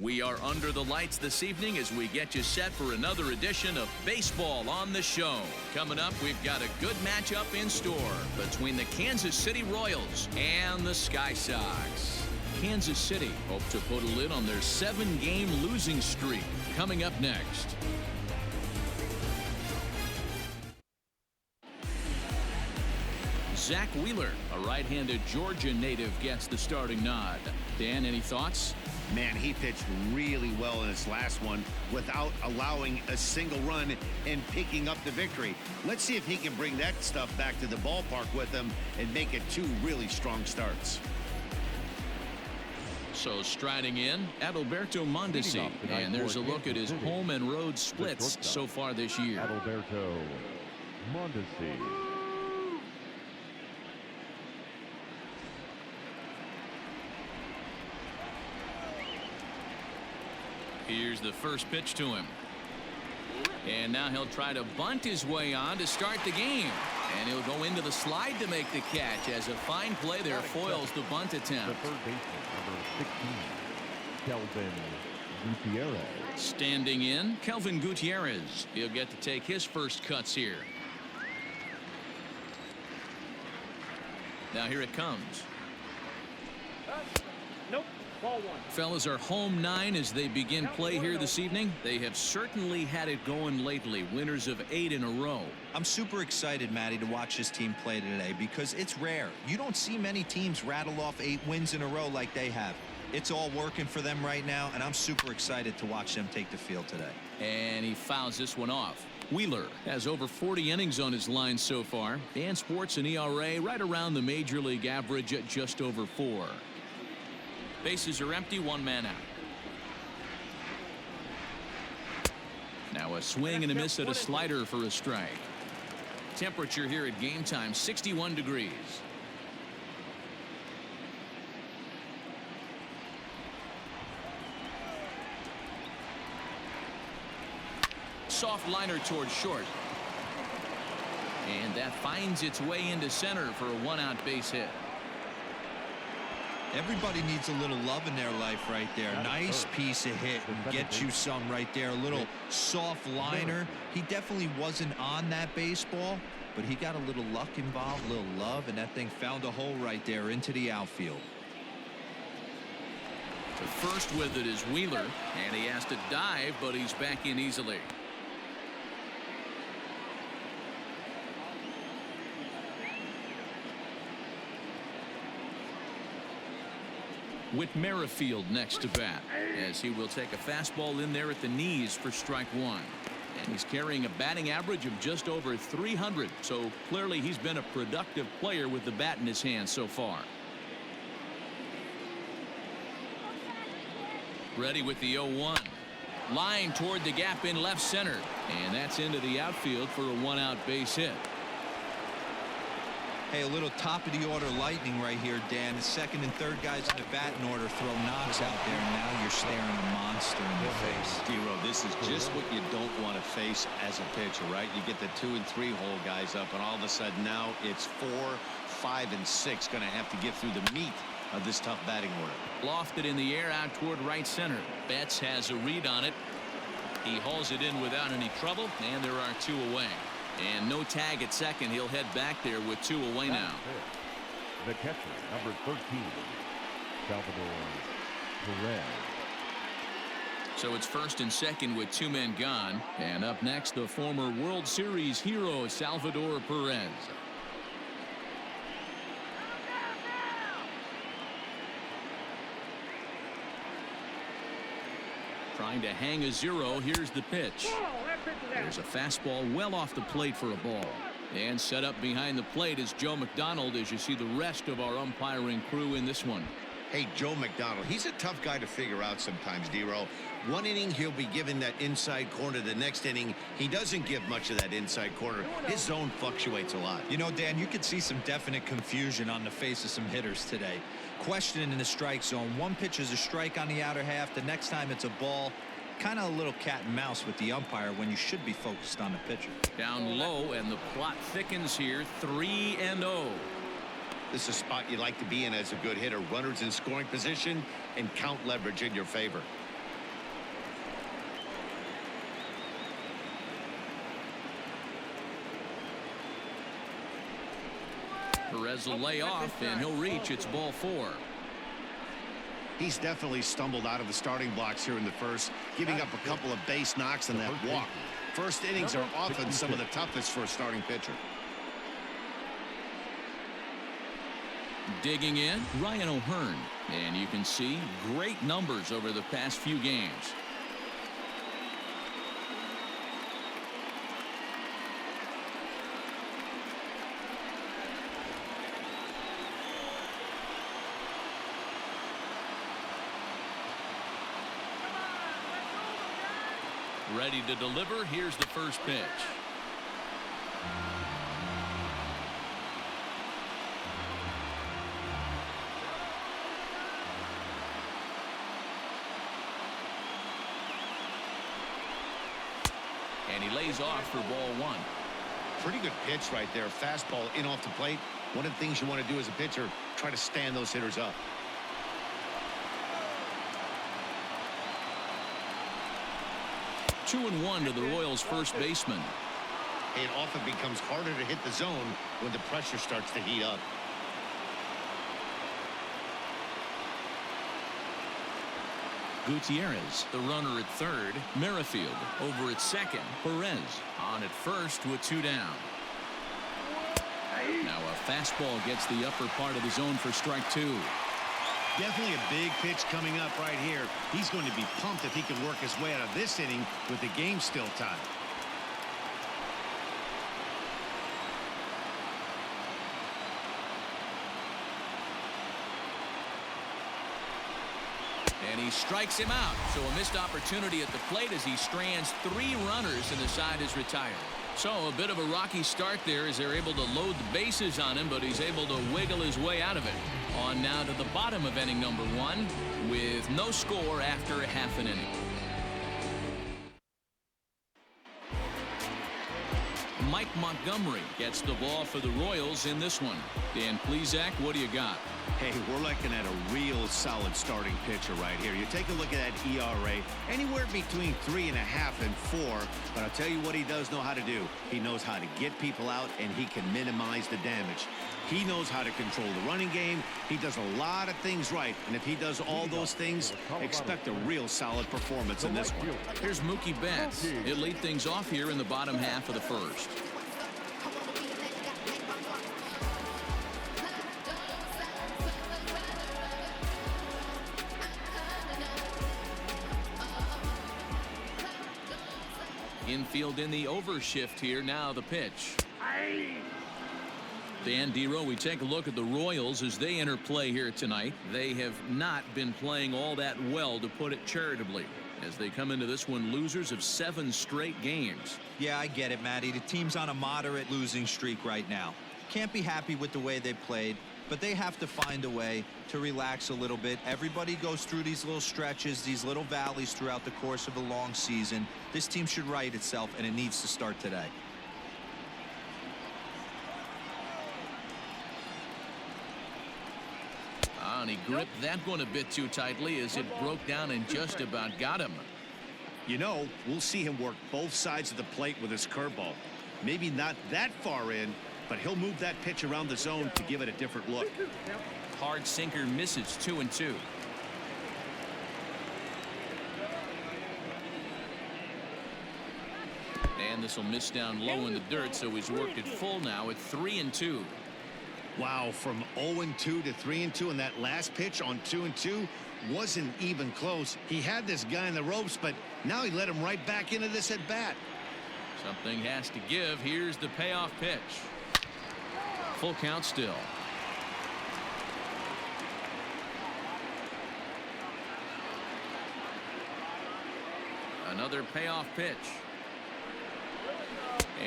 We are under the lights this evening as we get you set for another edition of Baseball on the Show. Coming up, we've got a good matchup in store between the Kansas City Royals and the Sky Sox. Kansas City hope to put a lid on their 7-game losing streak. Coming up next. Zach Wheeler, a right-handed Georgia native, gets the starting nod. Dan, any thoughts? Man, he pitched really well in his last one without allowing a single run and picking up the victory. Let's see if he can bring that stuff back to the ballpark with him and make it 2 really strong starts. So striding in, Adalberto Mondesi, and there's a look at his home and road splits so far this year. Adalberto Mondesi. Here's the first pitch to him. And now he'll try to bunt his way on to start the game. And he'll go into the slide to make the catch as a fine play there foils the bunt attempt. The third baseman, number 16, Kelvin Gutierrez. Standing in, Kelvin Gutierrez. He'll get to take his first cuts here. Now here it comes. Nope. Ball 1. Fellas are home 9 as they begin play here this evening. They have certainly had it going lately. Winners of 8 in a row. I'm super excited, Matty, to watch this team play today because it's rare. You don't see many teams rattle off 8 wins in a row like they have. It's all working for them right now, and I'm super excited to watch them take the field today. And he fouls this one off. Wheeler has over 40 innings on his line so far and sports an ERA right around the major league average at just over 4. Bases are empty, 1 man out. Now a swing and a miss at a slider for a strike. Temperature here at game time, 61 degrees. Soft liner towards short. And that finds its way into center for a 1-out base hit. Everybody needs a little love in their life right there. Nice piece of hit and get you some right there. A little soft liner. He definitely wasn't on that baseball, but he got a little luck involved, a little love, and that thing found a hole right there into the outfield. The first with it is Wheeler, and he has to dive, but he's back in easily. Whit Merrifield next to bat as he will take a fastball in there at the knees for strike 1. And he's carrying a batting average of just over 300. So clearly he's been a productive player with the bat in his hand so far. Ready with the 0-1. Line toward the gap in left center. And that's into the outfield for a 1-out base hit. Hey, a little top of the order lightning right here, Dan. The second and third guys in the batting order throw knocks out there, and now you're staring a monster in the face. D-Row, this is just what you don't want to face as a pitcher, right? You get the 2 and 3 hole guys up, and all of a sudden now it's 4, 5, and 6 going to have to get through the meat of this tough batting order. Lofted in the air out toward right center. Betts has a read on it. He hauls it in without any trouble, and there are 2 away. And no tag at second. He'll head back there with 2 away now. The catcher, number 13, Salvador Perez. So it's first and second with 2 men gone. And up next, the former World Series hero, Salvador Perez. Trying to hang a 0. Here's the pitch. There's a fastball well off the plate for a ball. And set up behind the plate is Joe McDonald as you see the rest of our umpiring crew in this one. Hey, Joe McDonald, he's a tough guy to figure out sometimes, D-Row. One inning, he'll be given that inside corner. The next inning, he doesn't give much of that inside corner. His zone fluctuates a lot. You know, Dan, you could see some definite confusion on the face of some hitters today. Questioning in the strike zone. One pitch is a strike on the outer half. The next time it's a ball. Kind of a little cat and mouse with the umpire when you should be focused on the pitcher. Down low, and the plot thickens here. 3-0. This is a spot you like to be in as a good hitter. Runners in scoring position and count leverage in your favor. Perez will lay off, and he'll reach. It's ball 4. He's definitely stumbled out of the starting blocks here in the first, giving up a couple of base knocks and that walk. First innings are often some of the toughest for a starting pitcher. Digging in, Ryan O'Hearn. And you can see great numbers over the past few games. Ready to deliver. Here's the first pitch. And he lays off for ball 1. Pretty good pitch right there. Fastball in off the plate. One of the things you want to do as a pitcher, try to stand those hitters up. Two and 1 to the Royals' first baseman. It often becomes harder to hit the zone when the pressure starts to heat up. Gutierrez, the runner at third. Merrifield over at second. Perez on at first with 2 down. Now a fastball gets the upper part of the zone for strike 2. Definitely a big pitch coming up right here. He's going to be pumped if he can work his way out of this inning with the game still tied. And he strikes him out. So a missed opportunity at the plate as he strands 3 runners and the side is retired. So a bit of a rocky start there as they're able to load the bases on him, but he's able to wiggle his way out of it. On now to the bottom of inning number 1 with no score after half an inning. Mike Montgomery gets the ball for the Royals in this one. Dan Plesac, what do you got? Hey, we're looking at a real solid starting pitcher right here. You take a look at that ERA, anywhere between 3.5 and 4. But I'll tell you what he does know how to do. He knows how to get people out, and he can minimize the damage. He knows how to control the running game. He does a lot of things right. And if he does all those things, expect a real solid performance in this one. Here's Mookie Betts. He'll lead things off here in the bottom half of the first. Infield in the overshift here. Now the pitch. Dan Dero, we take a look at the Royals as they enter play here tonight. They have not been playing all that well, to put it charitably, as they come into this one losers of 7 straight games. Yeah, I get it, Matty. The team's on a moderate losing streak right now. Can't be happy with the way they played, but they have to find a way to relax a little bit. Everybody goes through these little stretches, these little valleys throughout the course of a long season. This team should right itself, and it needs to start today. And he gripped that one a bit too tightly as it broke down and just about got him. You know, we'll see him work both sides of the plate with his curveball. Maybe not that far in, but he'll move that pitch around the zone to give it a different look. Hard sinker misses. 2-2. And this will miss down low in the dirt, so he's worked it full now at 3-2. Wow, from 0-2 to 3-2, and that last pitch on 2-2 wasn't even close. He had this guy in the ropes, but now he let him right back into this at bat. Something has to give. Here's the payoff pitch. Full count still. Another payoff pitch.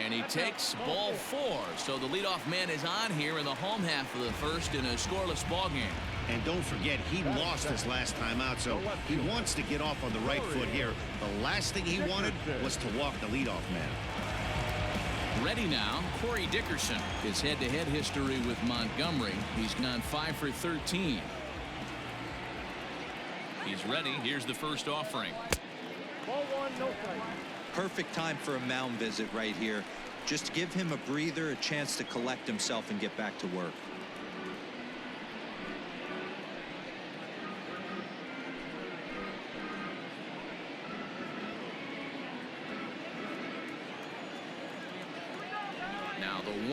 And he takes ball 4. So the leadoff man is on here in the home half of the first in a scoreless ball game. And don't forget, he lost his last time out, so he wants to get off on the right foot here. The last thing he wanted was to walk the leadoff man. Ready now, Corey Dickerson. His head-to-head history with Montgomery. He's gone 5 for 13. He's ready. Here's the first offering. Ball 1, no strike. Perfect time for a mound visit right here. Just give him a breather, a chance to collect himself and get back to work.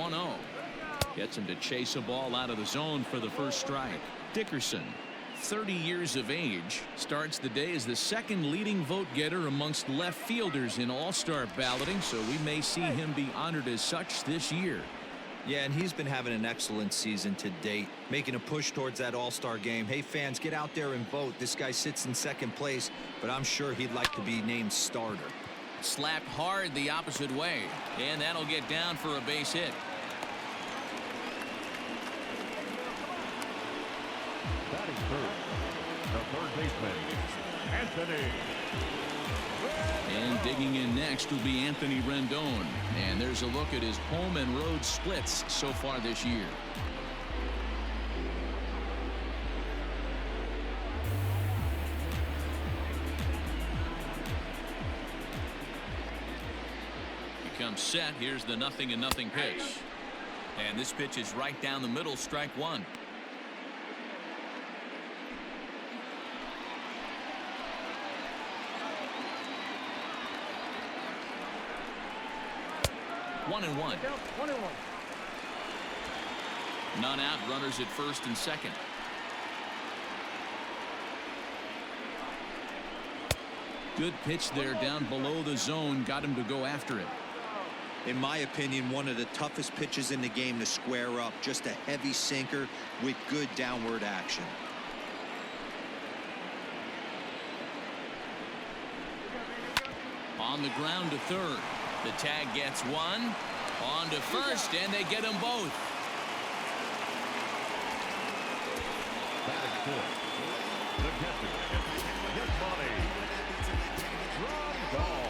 1-0. Gets him to chase a ball out of the zone for the first strike. Dickerson, 30 years of age, starts the day as the second leading vote getter amongst left fielders in all-star balloting, so we may see him be honored as such this year. Yeah, and he's been having an excellent season to date, making a push towards that all-star game. Hey, fans, get out there and vote. This guy sits in second place, but I'm sure he'd like to be named starter. Slapped hard the opposite way, and that'll get down for a base hit. Batting first, the third baseman, Anthony. And digging in next will be Anthony Rendon. And there's a look at his home and road splits so far this year. He comes set. Here's the 0-0 pitch. And this pitch is right down the middle, strike one. One and one. None out. Runners at first and second. Good pitch there down below the zone. Got him to go after it. In my opinion, one of the toughest pitches in the game to square up. Just a heavy sinker with good downward action. On the ground to third. The tag gets one. On to first, and they get them both. Batting fourth, the catcher, his body, Grandal.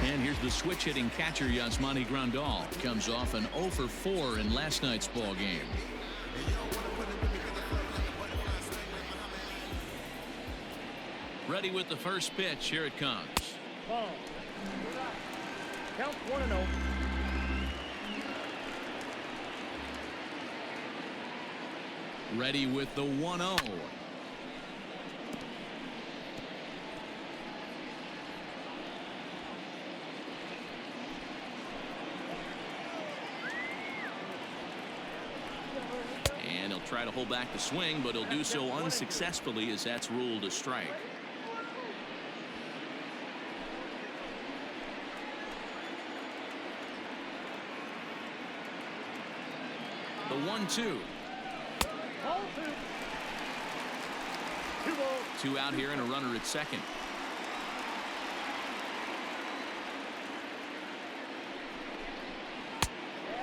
And here's the switch-hitting catcher, Yasmani Grandal. Comes off an 0 for 4 in last night's ball game. Ready with the first pitch. Here it comes. Ball. Count 1-0. Ready with the 1-0. And he'll try to hold back the swing, but he'll do so unsuccessfully as that's ruled a strike. The 1-2. Ball two. 2 balls. 2 out here and a runner at second.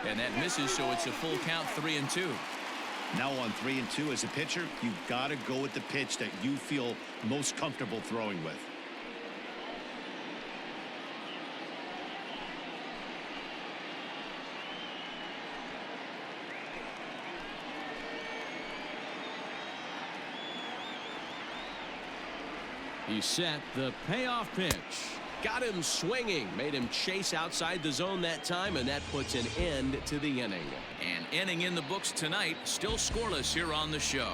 And that misses, so it's a full count, 3-2. Now on 3-2 as a pitcher, you've got to go with the pitch that you feel most comfortable throwing with. He's set. The payoff pitch. Got him swinging, made him chase outside the zone that time, and that puts an end to the inning. An inning in the books tonight, still scoreless here on the show.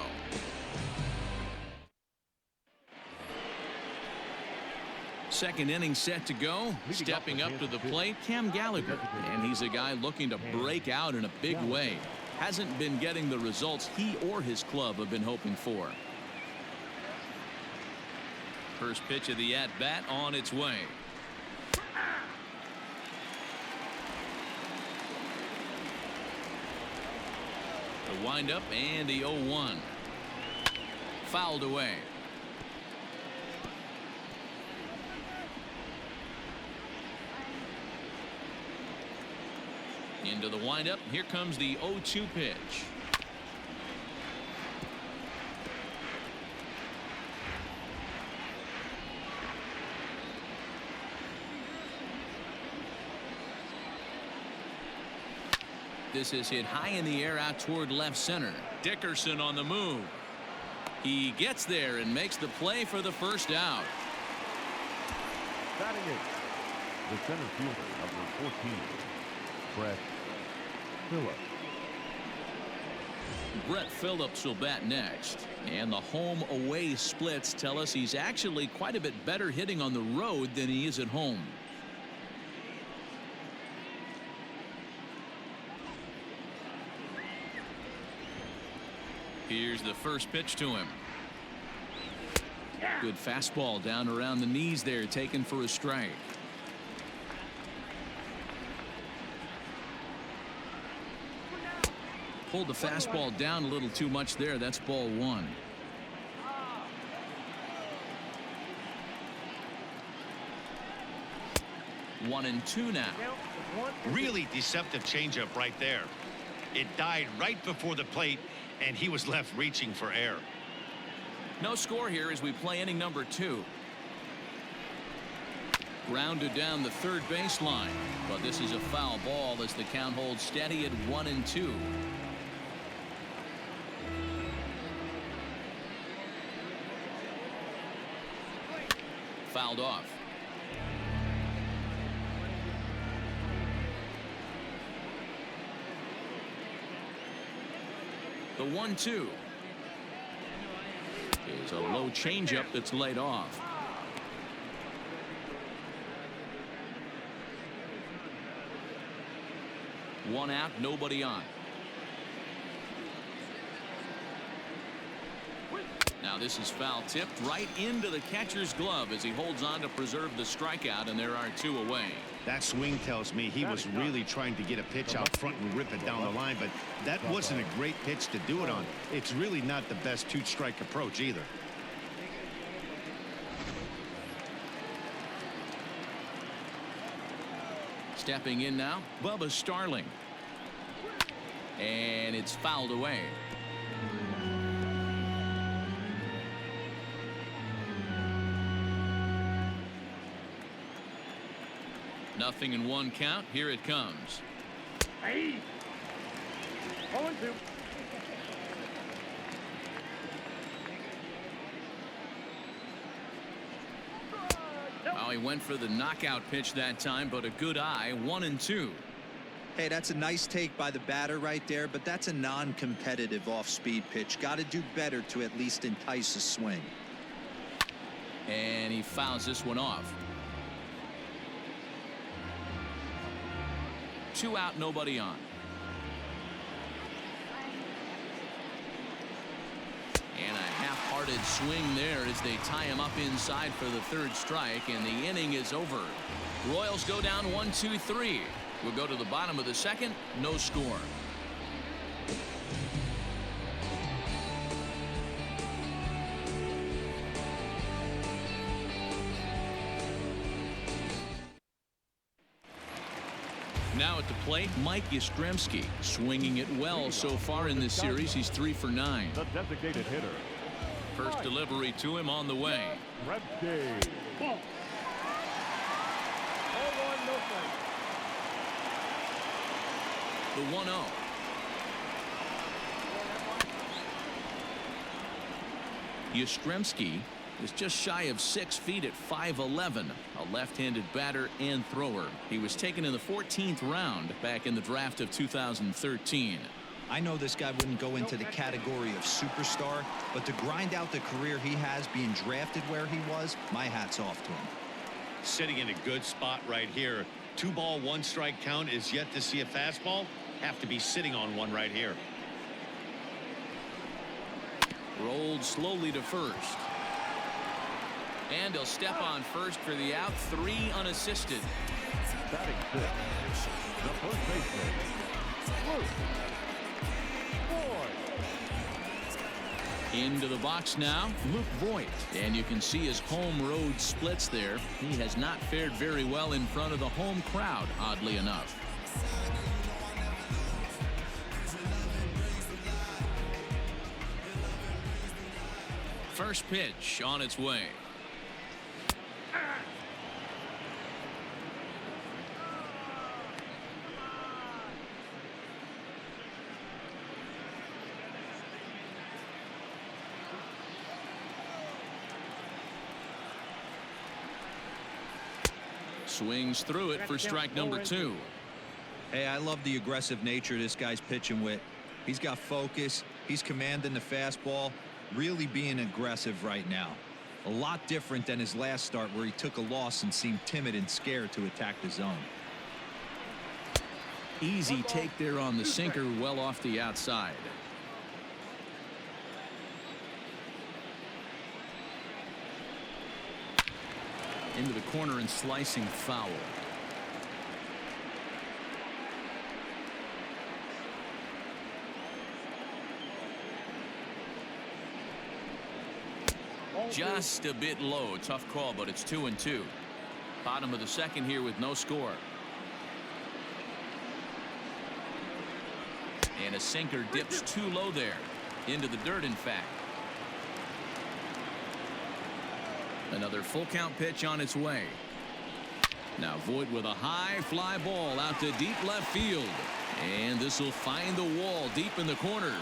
Second inning set to go. Stepping up to the plate, Cam Gallagher. And he's a guy looking to break out in a big way. Hasn't been getting the results he or his club have been hoping for. First pitch of the at-bat on its way. The windup and the 0-1. Fouled away. Into the windup. Here comes the 0-2 pitch. This is hit high in the air out toward left center. Dickerson on the move. He gets there and makes the play for the first out. Batting eighth, the center fielder, number 14, Brett Phillips. Brett Phillips will bat next. And the home-away splits tell us he's actually quite a bit better hitting on the road than he is at home. Here's the first pitch to him. Good fastball down around the knees there, taken for a strike. Pulled the fastball down a little too much there. That's ball one. One and two now. Really deceptive changeup right there. It died right before the plate, and he was left reaching for air. No score here as we play inning number 2. Grounded down the third baseline, but this is a foul ball as the count holds steady at 1 and 2. Fouled off. The 1-2 is a low changeup that's laid off. One out, nobody on. Now this is foul tipped right into the catcher's glove as he holds on to preserve the strikeout, and there are 2 away. That swing tells me he was really trying to get a pitch out front and rip it down the line, but that wasn't a great pitch to do it on. It's really not the best 2-strike approach either. Stepping in now, Bubba Starling. And it's fouled away. Nothing in 1 count. Here it comes. Hey. 0-2. Well, he went for the knockout pitch that time, but a good eye. 1 and 2. Hey, that's a nice take by the batter right there, but that's a non-competitive off-speed pitch. Got to do better to at least entice a swing. And he fouls this one off. 2 out, nobody on. And a half-hearted swing there as they tie him up inside for the 3rd strike, and the inning is over. Royals go down 1-2-3. We'll go to the bottom of the 2nd. No score. Now at the plate, Mike Yastrzemski, swinging it well so far in this series. He's 3 for 9. The designated hitter. First delivery to him on the way. Ball. 0-1, no strike. The 1-0. Yastrzemski is just shy of 6 feet at 5'11", a left-handed batter and thrower. He was taken in the 14th round back in the draft of 2013. I know this guy wouldn't go into the category of superstar, but to grind out the career he has being drafted where he was, my hat's off to him. Sitting in a good spot right here. 2-ball, 1-strike count is yet to see a fastball. Have to be sitting on one right here. Rolled slowly to first. And he'll step on first for the out. 3 unassisted. Batting 6. The first baseman, Luke Voit. Into the box now, Luke Voit. And you can see his home road splits there. He has not fared very well in front of the home crowd, oddly enough. First pitch on its way. Swings through it for strike number 2. Hey, I love the aggressive nature this guy's pitching with. He's got focus. He's commanding the fastball. Really being aggressive right now. A lot different than his last start where he took a loss and seemed timid and scared to attack the zone. Easy take there on the sinker, well off the outside. Into the corner and slicing foul. Just a bit low. Tough call, but it's 2-2. Bottom of the second here with no score. And a sinker dips too low there. Into the dirt, in fact. Another full count pitch on its way. Now Voit with a high fly ball out to deep left field. And this will find the wall deep in the corner.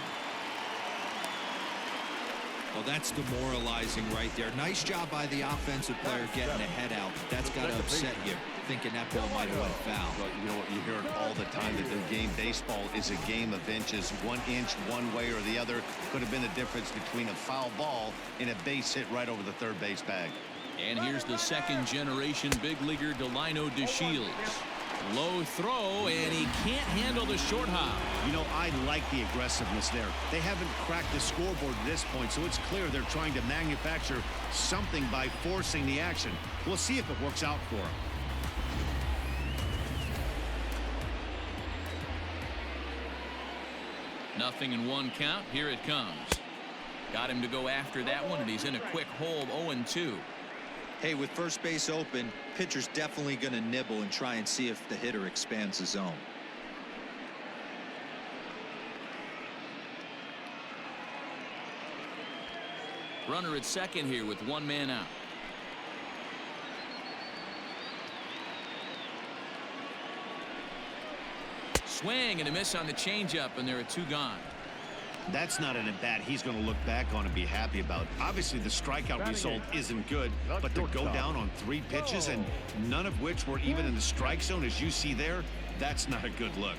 Well, that's demoralizing right there. Nice job by the offensive player getting the head out. That's got to upset you, thinking that ball might have went foul. Well, you know what, you hear it all the time that the game baseball is a game of inches. 1 inch one way or the other could have been the difference between a foul ball and a base hit right over the third base bag. And here's the second generation big leaguer Delino DeShields. Low throw, and he can't handle the short hop. You know, I like the aggressiveness there. They haven't cracked the scoreboard at this point, so it's clear they're trying to manufacture something by forcing the action. We'll see if it works out for them. Nothing in one count. Here it comes. Got him to go after that one, and he's in a quick hold. 0-2. Hey, with first base open, pitcher's definitely going to nibble and try and see if the hitter expands the zone. Runner at second here with one man out. Swing and a miss on the changeup, and there are two gone. That's not an at-bat he's going to look back on and be happy about. Obviously, the strikeout result isn't good, but to go down on 3 pitches and none of which were even in the strike zone, as you see there, that's not a good look.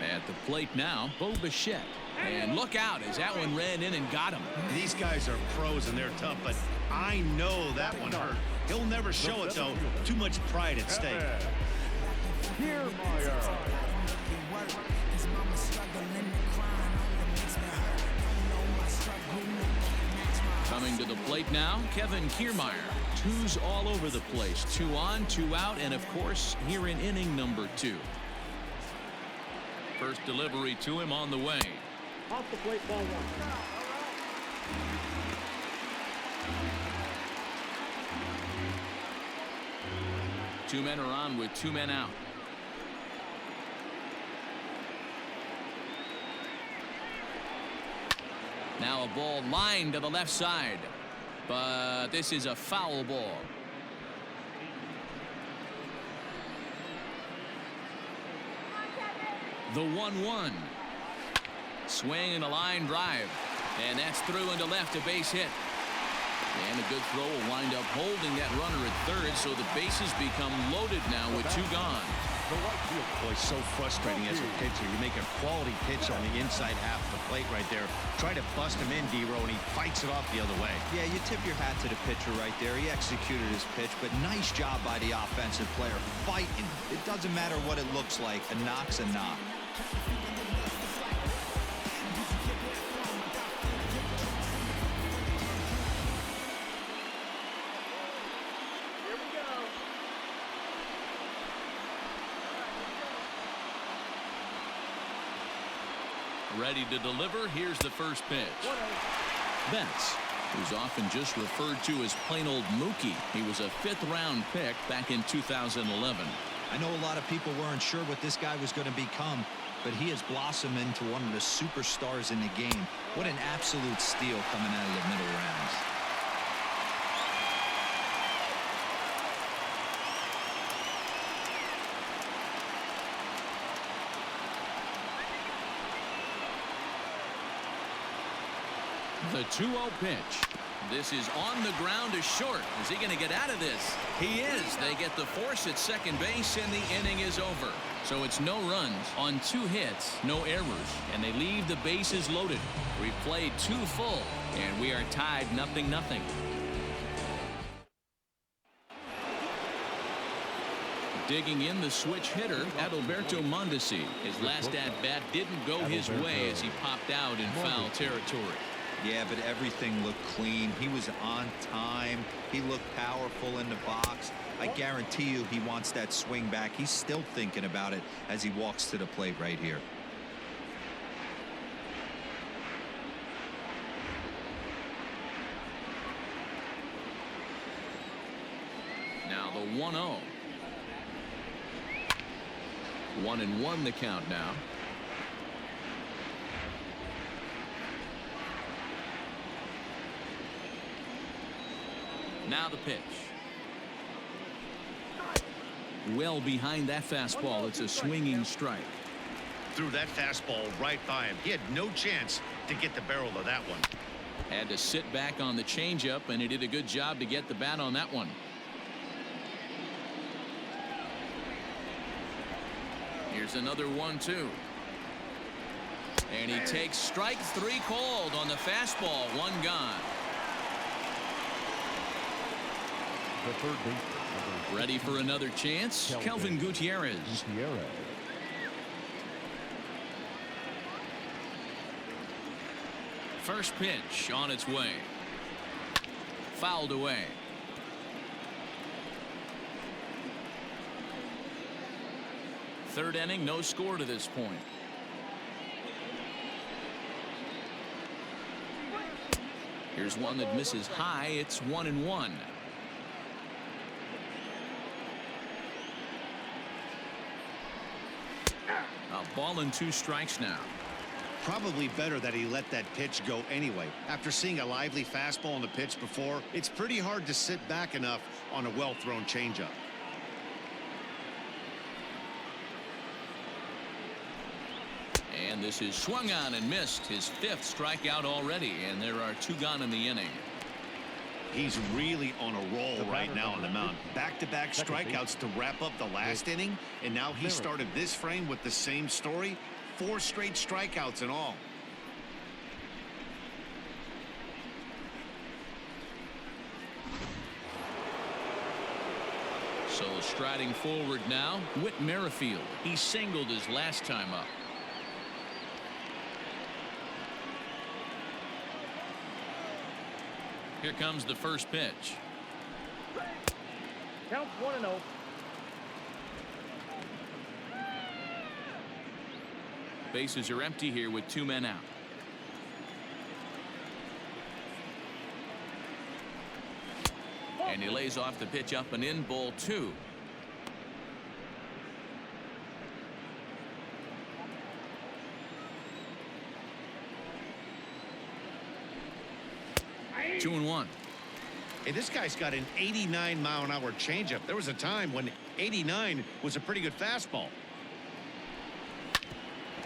At the plate now, Bo Bichette. And look out as that one ran in and got him. These guys are pros and they're tough, but I know that one hurt. He'll never show it, though. Too much pride at stake. Coming to the plate now, Kevin Kiermaier. Twos all over the place. 2 on, 2 out, and of course, here in inning number 2. First delivery to him on the way. Off the plate, ball 1. 2 men are on with 2 men out. Now a ball lined to the left side, but this is a foul ball. The 1-1. Swing and a line drive. And that's through into left, a base hit. And a good throw will wind up holding that runner at third, so the bases become loaded now with 2 gone. Boy, it's so frustrating as a pitcher. You make a quality pitch on the inside half of the plate right there. Try to bust him in, D-Row, and he fights it off the other way. Yeah, you tip your hat to the pitcher right there. He executed his pitch, but nice job by the offensive player fighting. It doesn't matter what it looks like. A knock's a knock. Ready to deliver. Here's the first pitch. Betts, who's often just referred to as plain old Mookie. He was a 5th-round pick back in 2011. I know a lot of people weren't sure what this guy was going to become, but he has blossomed into one of the superstars in the game. What an absolute steal coming out of the middle rounds. The 2-0 pitch. This is on the ground to short. Is he going to get out of this? He is. They get the force at second base, and the inning is over. So it's no runs on 2 hits, no errors, and they leave the bases loaded. We've played 2 full, and we are tied 0-0. Digging in, the switch hitter, Adalberto Mondesi. His last at-bat didn't go his way as he popped out in foul territory. Yeah, but everything looked clean. He was on time. He looked powerful in the box. I guarantee you he wants that swing back. He's still thinking about it as he walks to the plate right here. Now the 1-0. 1-1 the count now. Now the pitch. Well behind that fastball. It's a swinging strike. Threw that fastball right by him. He had no chance to get the barrel of that one. Had to sit back on the changeup, and he did a good job to get the bat on that one. Here's another 1-2. And he takes strike 3 called on the fastball. 1 gone. The third baseman. Ready for another chance? Kelvin Gutierrez. First pitch on its way. Fouled away. Third inning, no score to this point. Here's one that misses high. It's 1-1. A ball and 2 strikes now. Probably better that he let that pitch go anyway. After seeing a lively fastball on the pitch before, it's pretty hard to sit back enough on a well-thrown changeup. And this is swung on and missed. His 5th strikeout already, and there are 2 gone in the inning. He's really on a roll right now on the mound. Back-to-back strikeouts to wrap up the last inning, and now he started this frame with the same story. 4 straight strikeouts in all. So striding forward now, Whit Merrifield. He singled his last time up. Here comes the first pitch. Count 1-0. Bases are empty here with 2 men out. And he lays off the pitch up and in. Ball 2. Two and 1. Hey, this guy's got an 89-mile-an-hour changeup. There was a time when 89 was a pretty good fastball.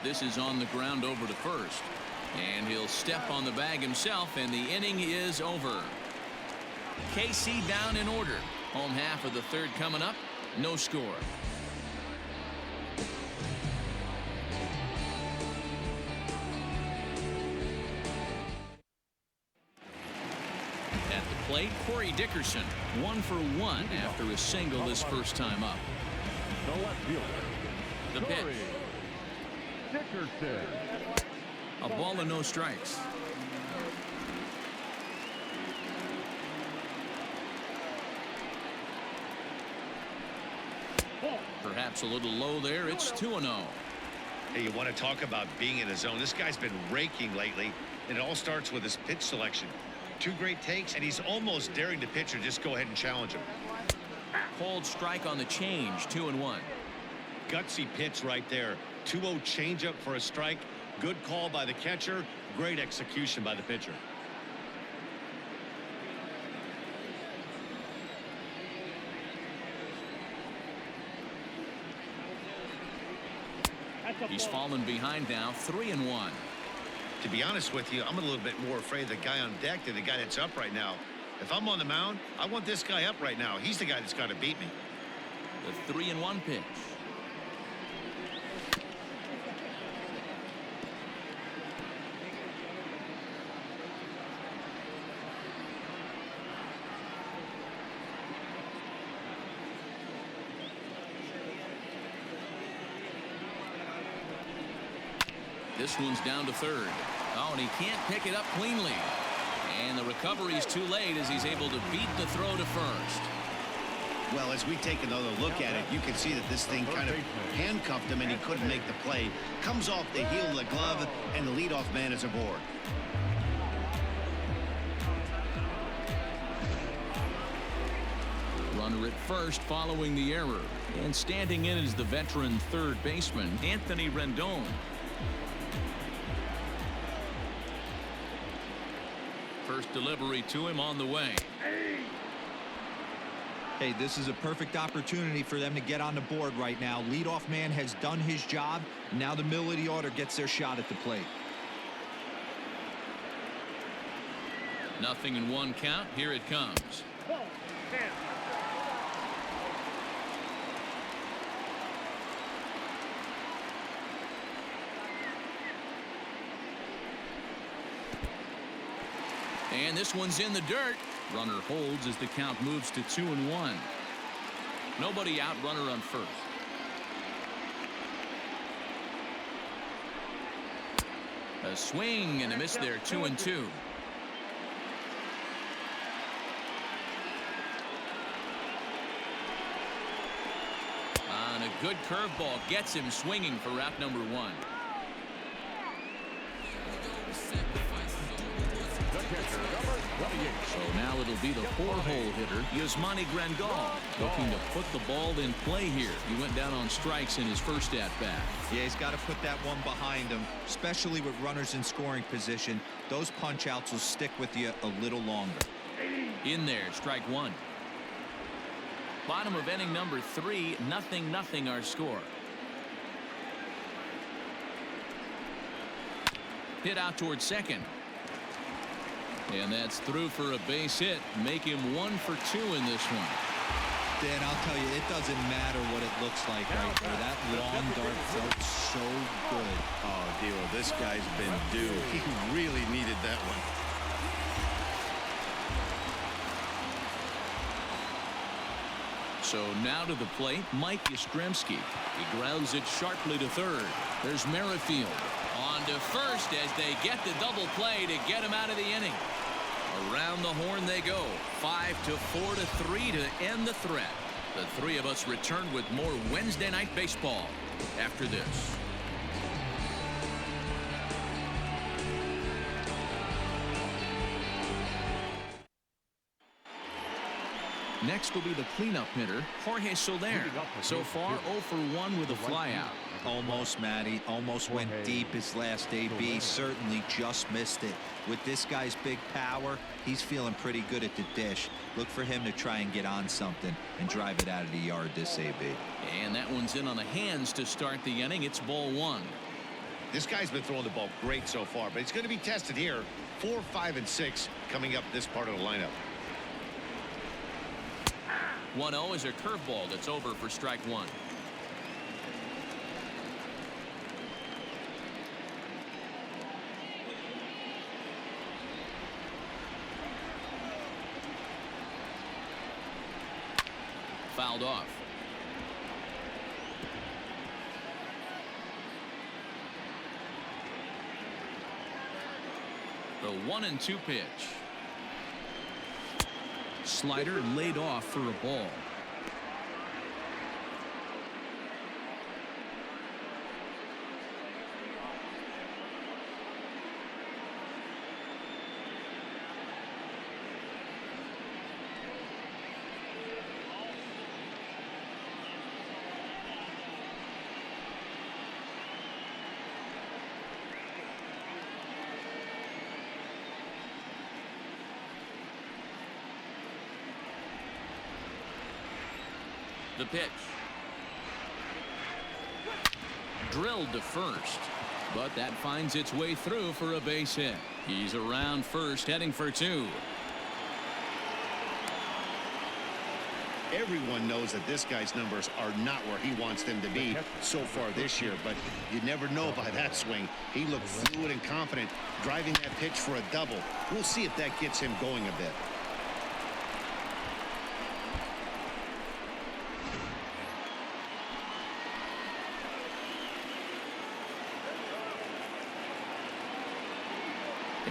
This is on the ground over to first. And he'll step on the bag himself, and the inning is over. KC down in order. Home half of the 3rd coming up. No score. At the plate, Corey Dickerson. 1 for 1 after a single his first time up. The left fielder. The pitch. Corey Dickerson. A ball and no strikes. Perhaps a little low there. It's 2-0. Hey, you want to talk about being in a zone? This guy's been raking lately, and it all starts with his pitch selection. 2 great takes, and he's almost daring the pitcher just go ahead and challenge him. Called strike on the change. 2-1. Gutsy pitch right there. 2-0 changeup for a strike. Good call by the catcher. Great execution by the pitcher. He's fallen behind now. 3-1. To be honest with you, I'm a little bit more afraid of the guy on deck than the guy that's up right now. If I'm on the mound, I want this guy up right now. He's the guy that's got to beat me. The 3-1 pitch. This one's down to third. Oh, and he can't pick it up cleanly. And the recovery's too late as he's able to beat the throw to first. Well, as we take another look at it, you can see that this thing kind of handcuffed him and he couldn't make the play. Comes off the heel of the glove, and the leadoff man is aboard. Runner at first following the error. And standing in is the veteran third baseman, Anthony Rendon. First delivery to him on the way. Hey, this is a perfect opportunity for them to get on the board right now. Leadoff man has done his job. Now the middle of the order gets their shot at the plate. Nothing in one count. Here it comes. And this one's in the dirt. Runner holds as the count moves to 2-1. Nobody out, runner on first. A swing and a miss there, 2-2. And a good curveball gets him swinging for out number 1. So now it'll be the 4-hole hitter, Yasmani Grandal, looking to put the ball in play here. He went down on strikes in his first at-bat. Yeah, he's got to put that one behind him, especially with runners in scoring position. Those punch-outs will stick with you a little longer. In there, strike 1. Bottom of inning number 3, 0-0 our score. Hit out towards second. And that's through for a base hit. Make him 1 for 2 in this one. Dan, I'll tell you, it doesn't matter what it looks like right there. That long dart felt so good. Oh, Dilo, this guy's been due. He really needed that one. So now to the plate, Mike Yastrzemski. He grounds it sharply to third. There's Merrifield on to first as they get the double play to get him out of the inning. Around the horn they go. 5-4-3 to end the threat. The three of us return with more Wednesday Night Baseball after this. Next will be the cleanup hitter, Jorge Soler. So far, 0 for 1 with a flyout. Almost, Matty. Almost went deep his last AB. Certainly just missed it. With this guy's big power, he's feeling pretty good at the dish. Look for him to try and get on something and drive it out of the yard this AB. And that one's in on the hands to start the inning. It's ball 1. This guy's been throwing the ball great so far, but he's going to be tested here. 4, 5, and 6 coming up this part of the lineup. 1-0 is a curveball that's over for strike 1. Fouled off. The 1-2 pitch. Slider laid off for a ball. The pitch. Drilled to first, but that finds its way through for a base hit. He's around first, heading for 2. Everyone knows that this guy's numbers are not where he wants them to be so far this year, but you never know by that swing. He looked fluid and confident, driving that pitch for a double. We'll see if that gets him going a bit.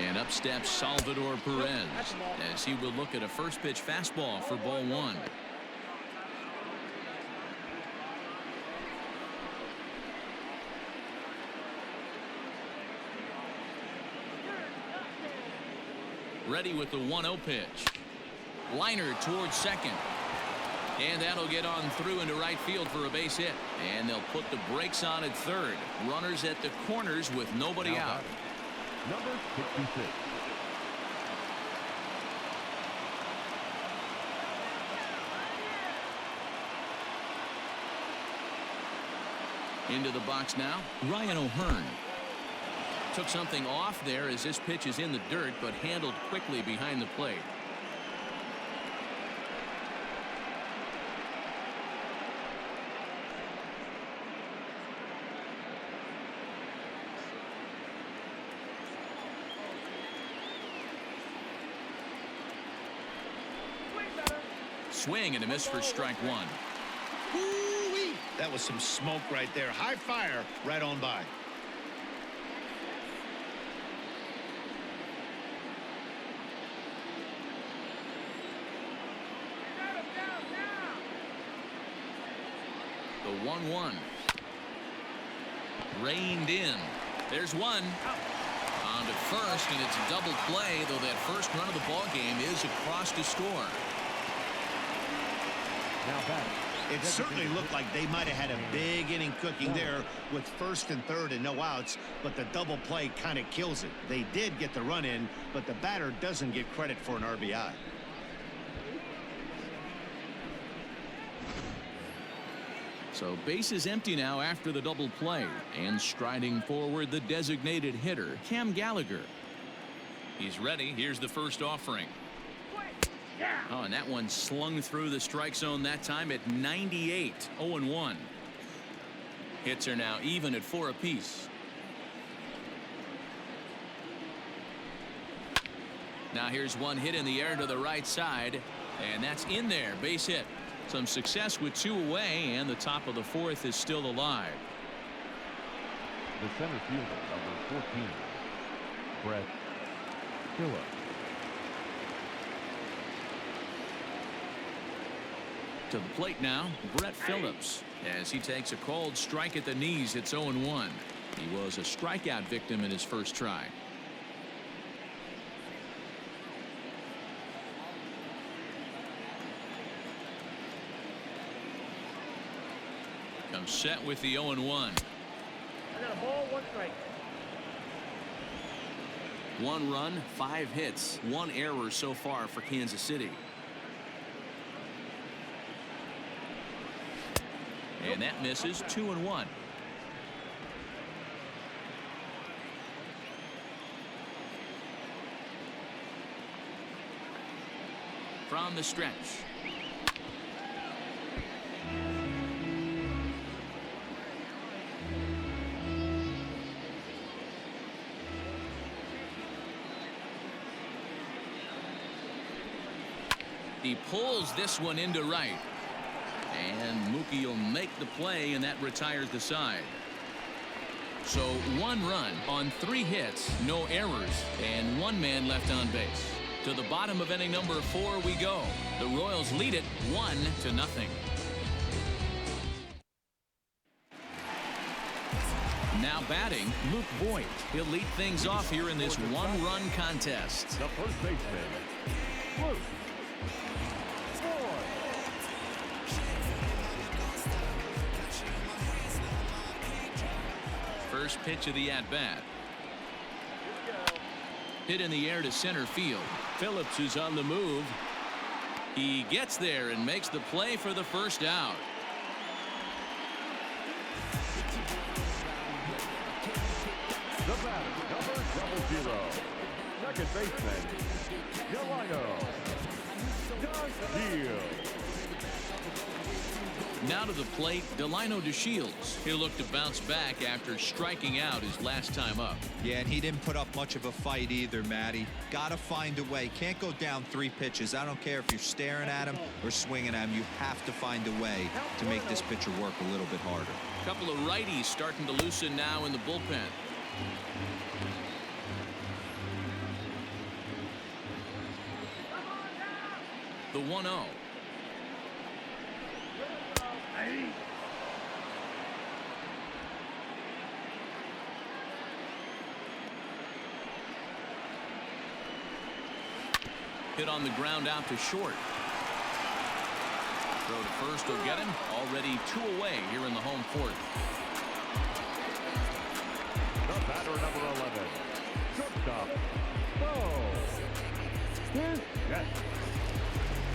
And up steps Salvador Perez as he will look at a first pitch fastball for ball one. Ready with the 1-0 pitch. Liner towards second. And that'll get on through into right field for a base hit. And they'll put the brakes on at third. Runners at the corners with nobody out. Number 66. Into the box now, Ryan O'Hearn. Took something off there as this pitch is in the dirt, but handled quickly behind the plate. Swing and a miss for strike one. Woo-wee. That was some smoke right there. High fire right on by. The 1-1. Reined in. There's one. On to first, and it's a double play, though that first run of the ball game is across to score. Now back. It certainly looked like they might have had a big inning cooking there with first and third and no outs, but the double play kind of kills it. They did get the run in, but the batter doesn't get credit for an RBI. So base is empty now after the double play, and striding forward the designated hitter, Cam Gallagher. He's ready. Here's the first offering. Oh, and that one slung through the strike zone that time at 98. 0-1. Hits are now even at 4 apiece. Now here's one hit in the air to the right side, and that's in there. Base hit. Some success with 2 away, and the top of the 4th is still alive. The center fielder, number 14, Brett Phillips. To the plate now, Brett Phillips, as he takes a called strike at the knees. It's 0-1. He was a strikeout victim in his first try. Comes set with the 0-1. I got a ball, 1 strike. 1 run, 5 hits, 1 error so far for Kansas City. And that misses. 2-1. From the stretch. He pulls this one into right. And Mookie will make the play, and that retires the side. So 1 run on 3 hits, no errors, and 1 man left on base. To the bottom of inning number 4 we go. The Royals lead it 1-0. Now batting, Luke Voigt. He'll lead things off here in this 1-run contest. The first baseman, Luke. First pitch of the at-bat. Hit in the air to center field. Phillips is on the move. He gets there and makes the play for the first out. The batter, number 00, second baseman, Delino. Now to the plate, Delino DeShields. He'll look to bounce back after striking out his last time up. Yeah, and he didn't put up much of a fight either, Matty. Got to find a way. Can't go down 3 pitches. I don't care if you're staring at him or swinging at him. You have to find a way to make this pitcher work a little bit harder. A couple of righties starting to loosen now in the bullpen. the 1-0. Hit on the ground out to short. Throw to first will get him. Already 2 away here in the home fourth. The batter, number 11, shortstop, Bo Bichette.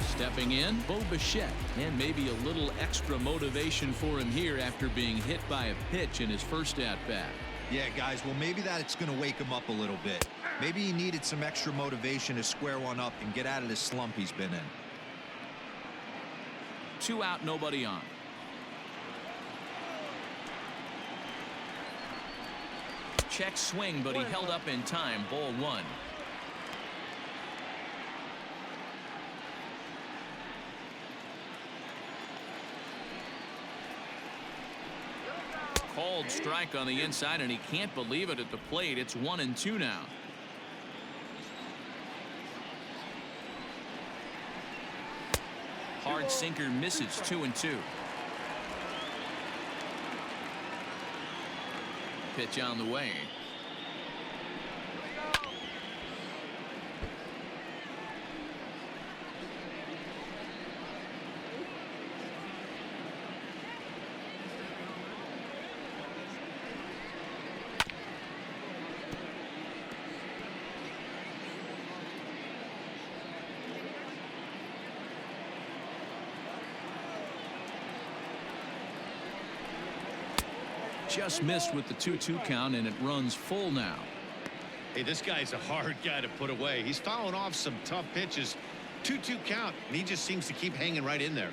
Stepping in, Bo Bichette. And maybe a little extra motivation for him here after being hit by a pitch in his first at-bat. Yeah, guys, well, maybe that's going to wake him up a little bit. Maybe he needed some extra motivation to square one up and get out of this slump he's been in. 2 out, nobody on. Check swing, but he held up in time. Ball 1. Called strike on the inside, and he can't believe it at the plate. It's 1-2 now. Hard sinker misses. 2-2. Pitch on the way. Just missed with the 2-2 count, and it runs full now. Hey, this guy's a hard guy to put away. He's fouling off some tough pitches. 2-2 count, and he just seems to keep hanging right in there.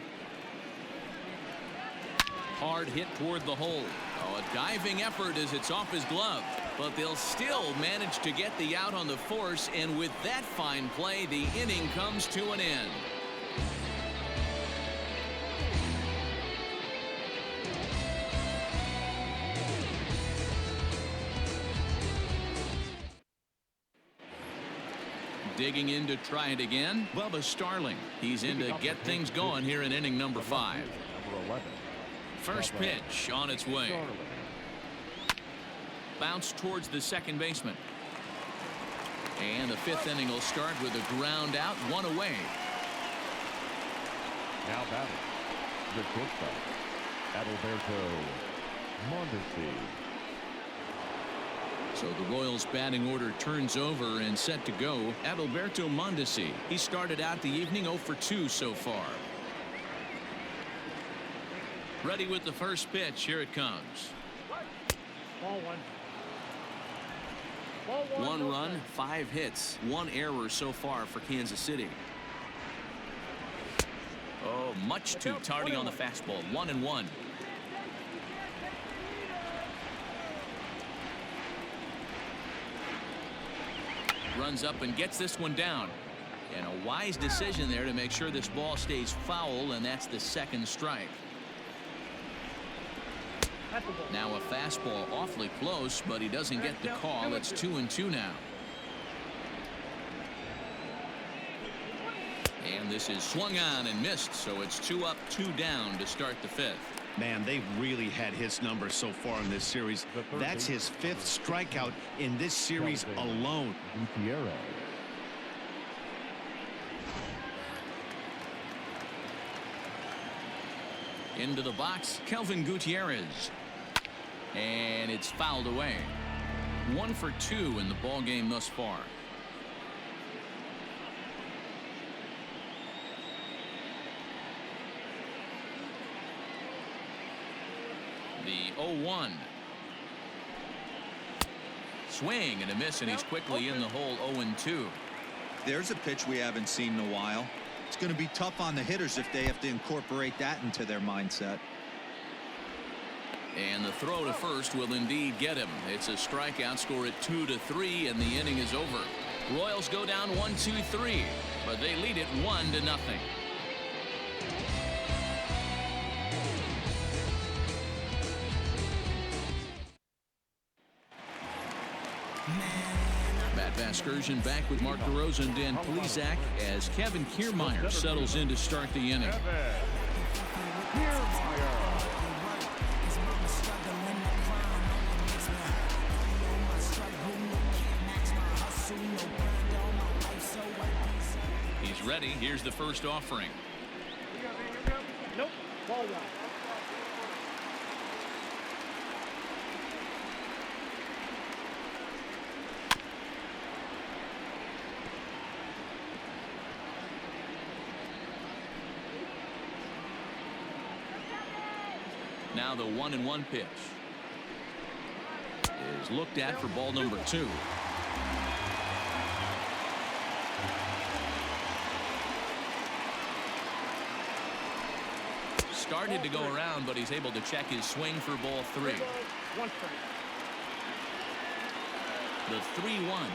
Hard hit toward the hole. Oh, a diving effort as it's off his glove. But they'll still manage to get the out on the force, and with that fine play, the inning comes to an end. Digging in to try it again, Bubba Starling. He's in to get things going here in inning number 5. Number 11. First pitch on its way. Bounce towards the second baseman. And the 5th inning will start with a ground out, 1 away. Now batting, the shortstop, Adalberto Mondesi. So the Royals batting order turns over and set to go. Adalberto Mondesi. He started out the evening 0 for 2 so far. Ready with the first pitch. Here it comes. Ball 1. Ball 1. 1 run, 5 hits, 1 error so far for Kansas City. Oh, much too tardy on the fastball. 1-1. Runs up and gets this one down. And a wise decision there to make sure this ball stays foul, and that's the 2nd strike. Now a fastball awfully close, but he doesn't get the call. It's 2-2 now. And this is swung on and missed, so it's 2 up, 2 down to start the 5th. Man, they've really had his number so far in this series. That's his 5th strikeout in this series alone. Gutierrez. Into the box, Kelvin Gutierrez. And it's fouled away. 1 for 2 in the ball game thus far. The 0-1. Swing and a miss, and he's quickly in the hole. 0-2. There's a pitch we haven't seen in a while. It's going to be tough on the hitters if they have to incorporate that into their mindset. And the throw to first will indeed get him. It's a strikeout, score at 2-3, and the inning is over. Royals go down 1-2-3, but they lead it 1-0. Bat Vasgersian back with Mark DeRosa and Dan Plesac as Kevin Kiermaier settles in to start the inning. He's ready. Here's the first offering. Nope. Ball 1. Now the 1-1 pitch is looked at for ball number 2. Started to go around, but he's able to check his swing for ball 3. The 3-1.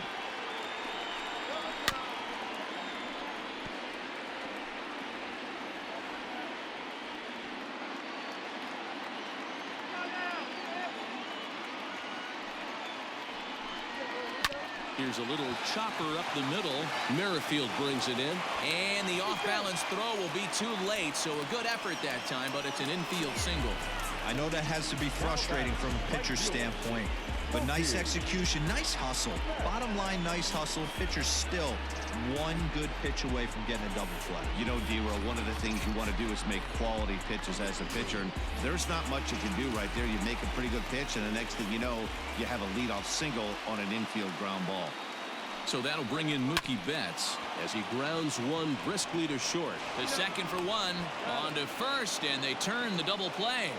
Here's a little chopper up the middle. Merrifield brings it in, and the off-balance throw will be too late, so a good effort that time, but it's an infield single. I know that has to be frustrating from a pitcher's standpoint, but nice execution, nice hustle. Bottom line, nice hustle. Pitcher's still one good pitch away from getting a double play. You know, D-Row, one of the things you want to do is make quality pitches as a pitcher, and there's not much you can do right there. You make a pretty good pitch, and the next thing you know, you have a leadoff single on an infield ground ball. So that'll bring in Mookie Betts as he grounds one briskly to short. The second for 1, on to first, and they turn the double play.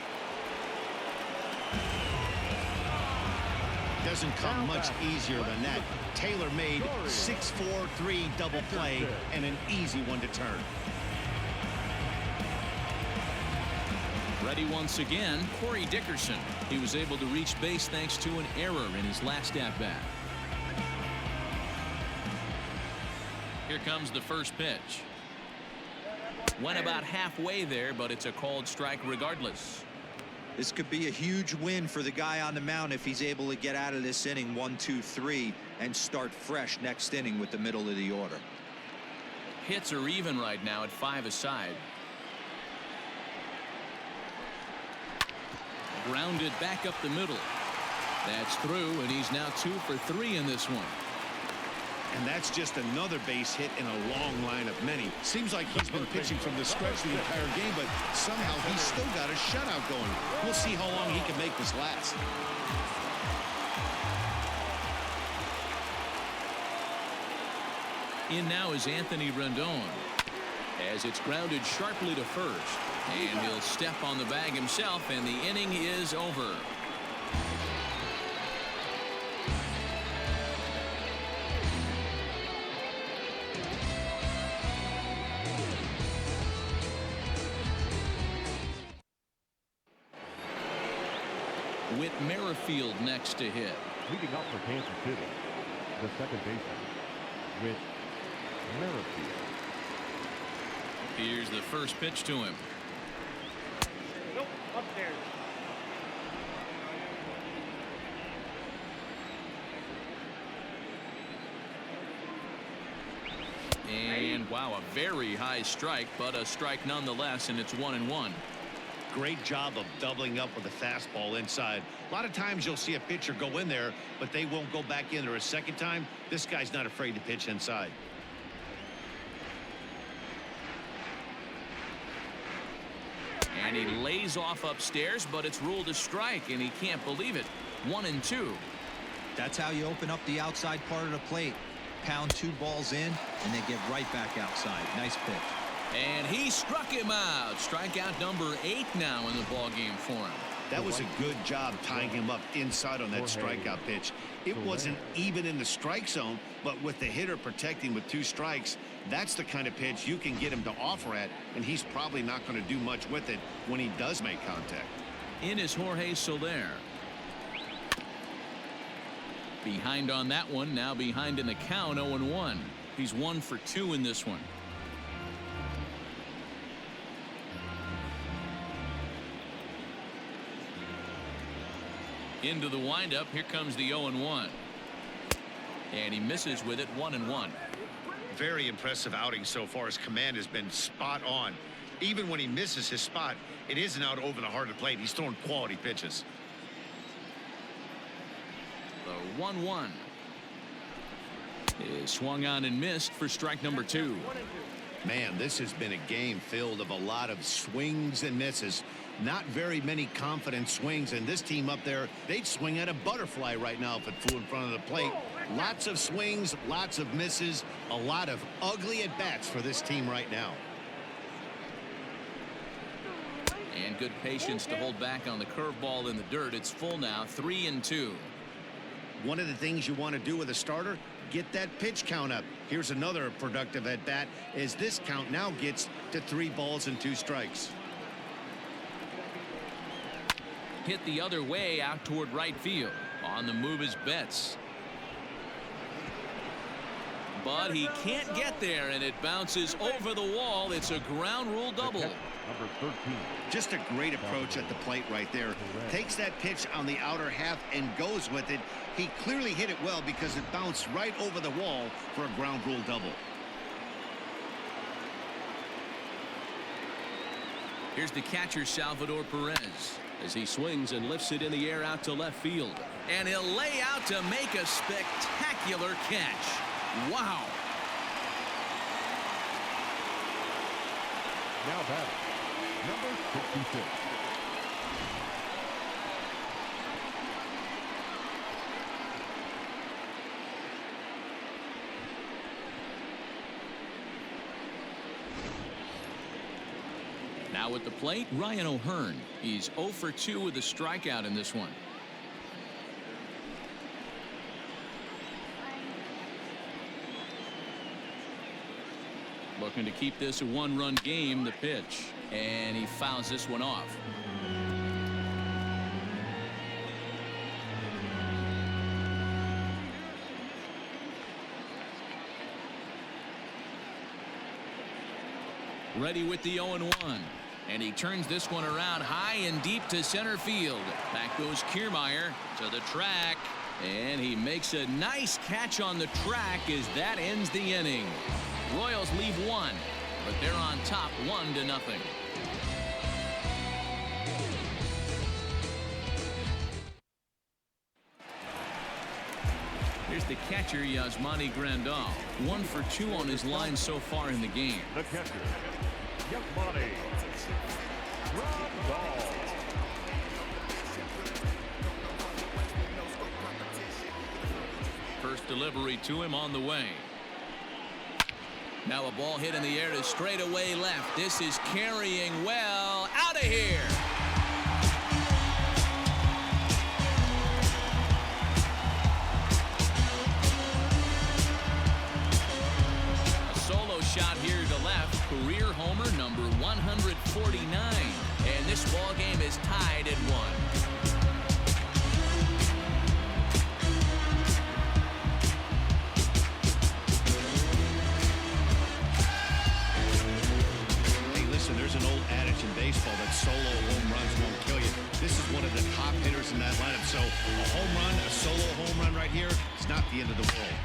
Doesn't come much easier than that. Taylor made 6-4-3 double play and an easy one to turn. Ready once again, Corey Dickerson. He was able to reach base thanks to an error in his last at-bat. Here comes the first pitch. Went about halfway there, but it's a called strike regardless. This could be a huge win for the guy on the mound if he's able to get out of this inning 1, 2, 3 and start fresh next inning with the middle of the order. Hits are even right now at 5 aside. Grounded back up the middle. That's through, and he's now 2 for 3 in this one. And that's just another base hit in a long line of many. Seems like he's been pitching from the stretch the entire game, but somehow he's still got a shutout going. We'll see how long he can make this last. In now is Anthony Rendon as it's grounded sharply to first, and he'll step on the bag himself, and the inning is over. With Merrifield next to hit. Leading up for Kansas City, the second baseman, with Merrifield. Here's the first pitch to him. Nope. Upstairs. And wow, a very high strike, but a strike nonetheless, and it's 1-1. Great job of doubling up with a fastball inside. A lot of times you'll see a pitcher go in there, but they won't go back in there a second time. This guy's not afraid to pitch inside. And he lays off upstairs, but it's ruled a strike, and he can't believe it. 1-2. That's how you open up the outside part of the plate. Pound 2 balls in, and they get right back outside. Nice pitch. And he struck him out. Strikeout number 8 now in the ballgame for him. That was a good job tying him up inside on that strikeout pitch. It wasn't even in the strike zone, but with the hitter protecting with 2 strikes, that's the kind of pitch you can get him to offer at, and he's probably not going to do much with it when he does make contact. In is Jorge Soler. Behind on that one, now behind in the count, 0-1. He's 1 for 2 in this one. Into the windup. Here comes the 0-1. And he misses with it, 1-1. Very impressive outing so far. His command has been spot on. Even when he misses his spot, it isn't out over the heart of the plate. He's throwing quality pitches. The 1-1 is swung on and missed for strike number 2. Man, this has been a game filled of a lot of swings and misses. Not very many confident swings, and this team up there, they'd swing at a butterfly right now if it flew in front of the plate. Lots of swings, lots of misses, a lot of ugly at-bats for this team right now. And good patience to hold back on the curveball in the dirt. It's full now, 3-2. One of the things you want to do with a starter, get that pitch count up. Here's another productive at-bat as this count now gets to 3 balls and 2 strikes. Hit the other way out toward right field. On the move is Betts. But he can't get there, and it bounces over the wall. It's a ground rule double. Number 13. Just a great approach at the plate right there. Takes that pitch on the outer half and goes with it. He clearly hit it well because it bounced right over the wall for a ground rule double. Here's the catcher, Salvador Perez, as he swings and lifts it in the air out to left field. and he'll lay out to make a spectacular catch. Wow. Now batting, number 66. Now at the plate, Ryan O'Hearn. He's 0 for 2 with a strikeout in this one. Looking to keep this a one-run game, the pitch. And he fouls this one off. Ready with the 0-1. And he turns this one around high and deep to center field. Back goes Kiermaier to the track. And he makes a nice catch on the track as that ends the inning. Royals leave one, but they're on top 1-0. Here's the catcher, Yasmani Grandal. 1 for 2 on his line so far in the game. The catcher, Yasmani Grandal. First delivery to him on the way. Now a ball hit in the air to straightaway left. This is carrying well. Out of here. A solo shot here to left. Career homer number 149. And this ball game is tied at 1. There's an old adage in baseball that solo home runs won't kill you. This is one of the top hitters in that lineup. So a home run, a solo home run right here, it's not the end of the world.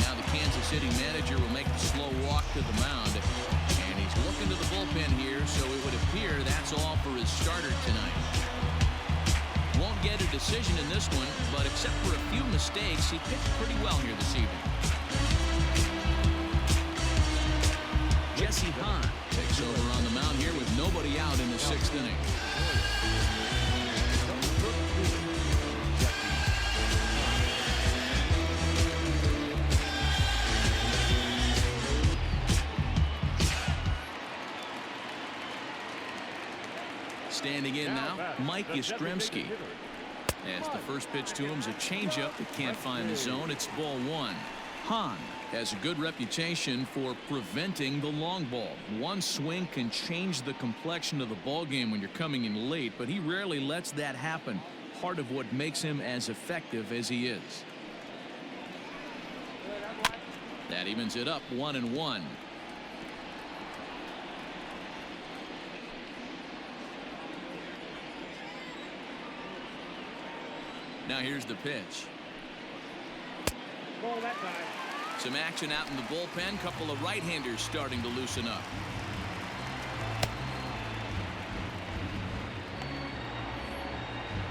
Now the Kansas City manager will make the slow walk to the mound. And he's looking to the bullpen here, so it would appear that's all for his starter tonight. Won't get a decision in this one, but except for a few mistakes, he pitched pretty well here this evening. Jesse Hahn takes over on the mound here with nobody out in the 6th inning. Standing in now, Mike Yastrzemski. As the first pitch to him is a changeup that can't find the zone. It's ball 1. Hahn has a good reputation for preventing the long ball. One swing can change the complexion of the ball game when you're coming in late, but he rarely lets that happen. Part of what makes him as effective as he is. That evens it up 1-1. Now here's the pitch. Ball that time. Some action out in the bullpen. Couple of right-handers starting to loosen up.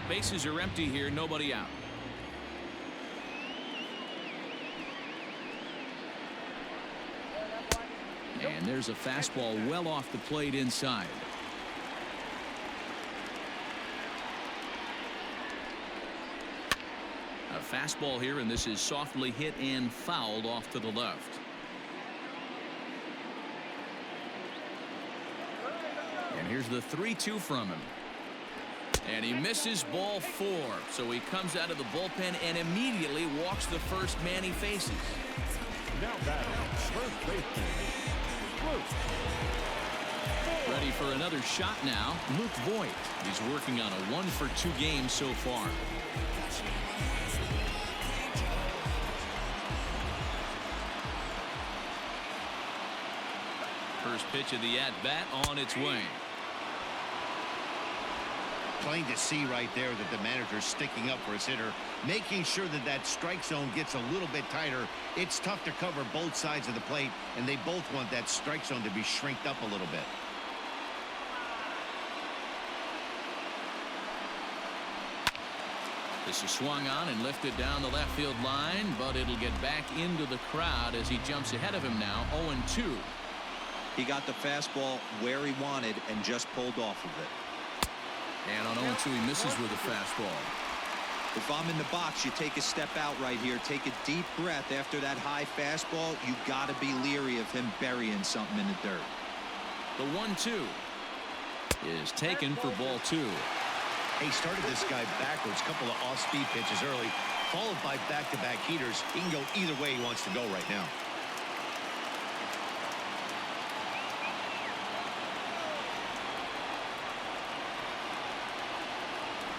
Bases are empty here. Nobody out. And there's a fastball well off the plate inside. A fastball here, and this is softly hit and fouled off to the left. And here's the 3-2 from him. And he misses ball 4. So he comes out of the bullpen and immediately walks the first man he faces. Now batting, first baseman, Luke. Ready for another shot now, Luke Voigt. He's working on a 1-for-2 game so far. First pitch of the at-bat on its way. Plain to see right there that the manager's sticking up for his hitter, making sure that that strike zone gets a little bit tighter. It's tough to cover both sides of the plate, and they both want that strike zone to be shrinked up a little bit. This is swung on and lifted down the left field line, but it'll get back into the crowd as he jumps ahead of him now. 0-2. He got the fastball where he wanted and just pulled off of it. And on 0-2 he misses with a fastball. If I'm in the box, you take a step out right here, take a deep breath after that high fastball. You got to be leery of him burying something in the dirt. The 1-2 is taken for ball 2. He started this guy backwards, couple of off-speed pitches early, followed by back-to-back heaters. He can go either way he wants to go right now.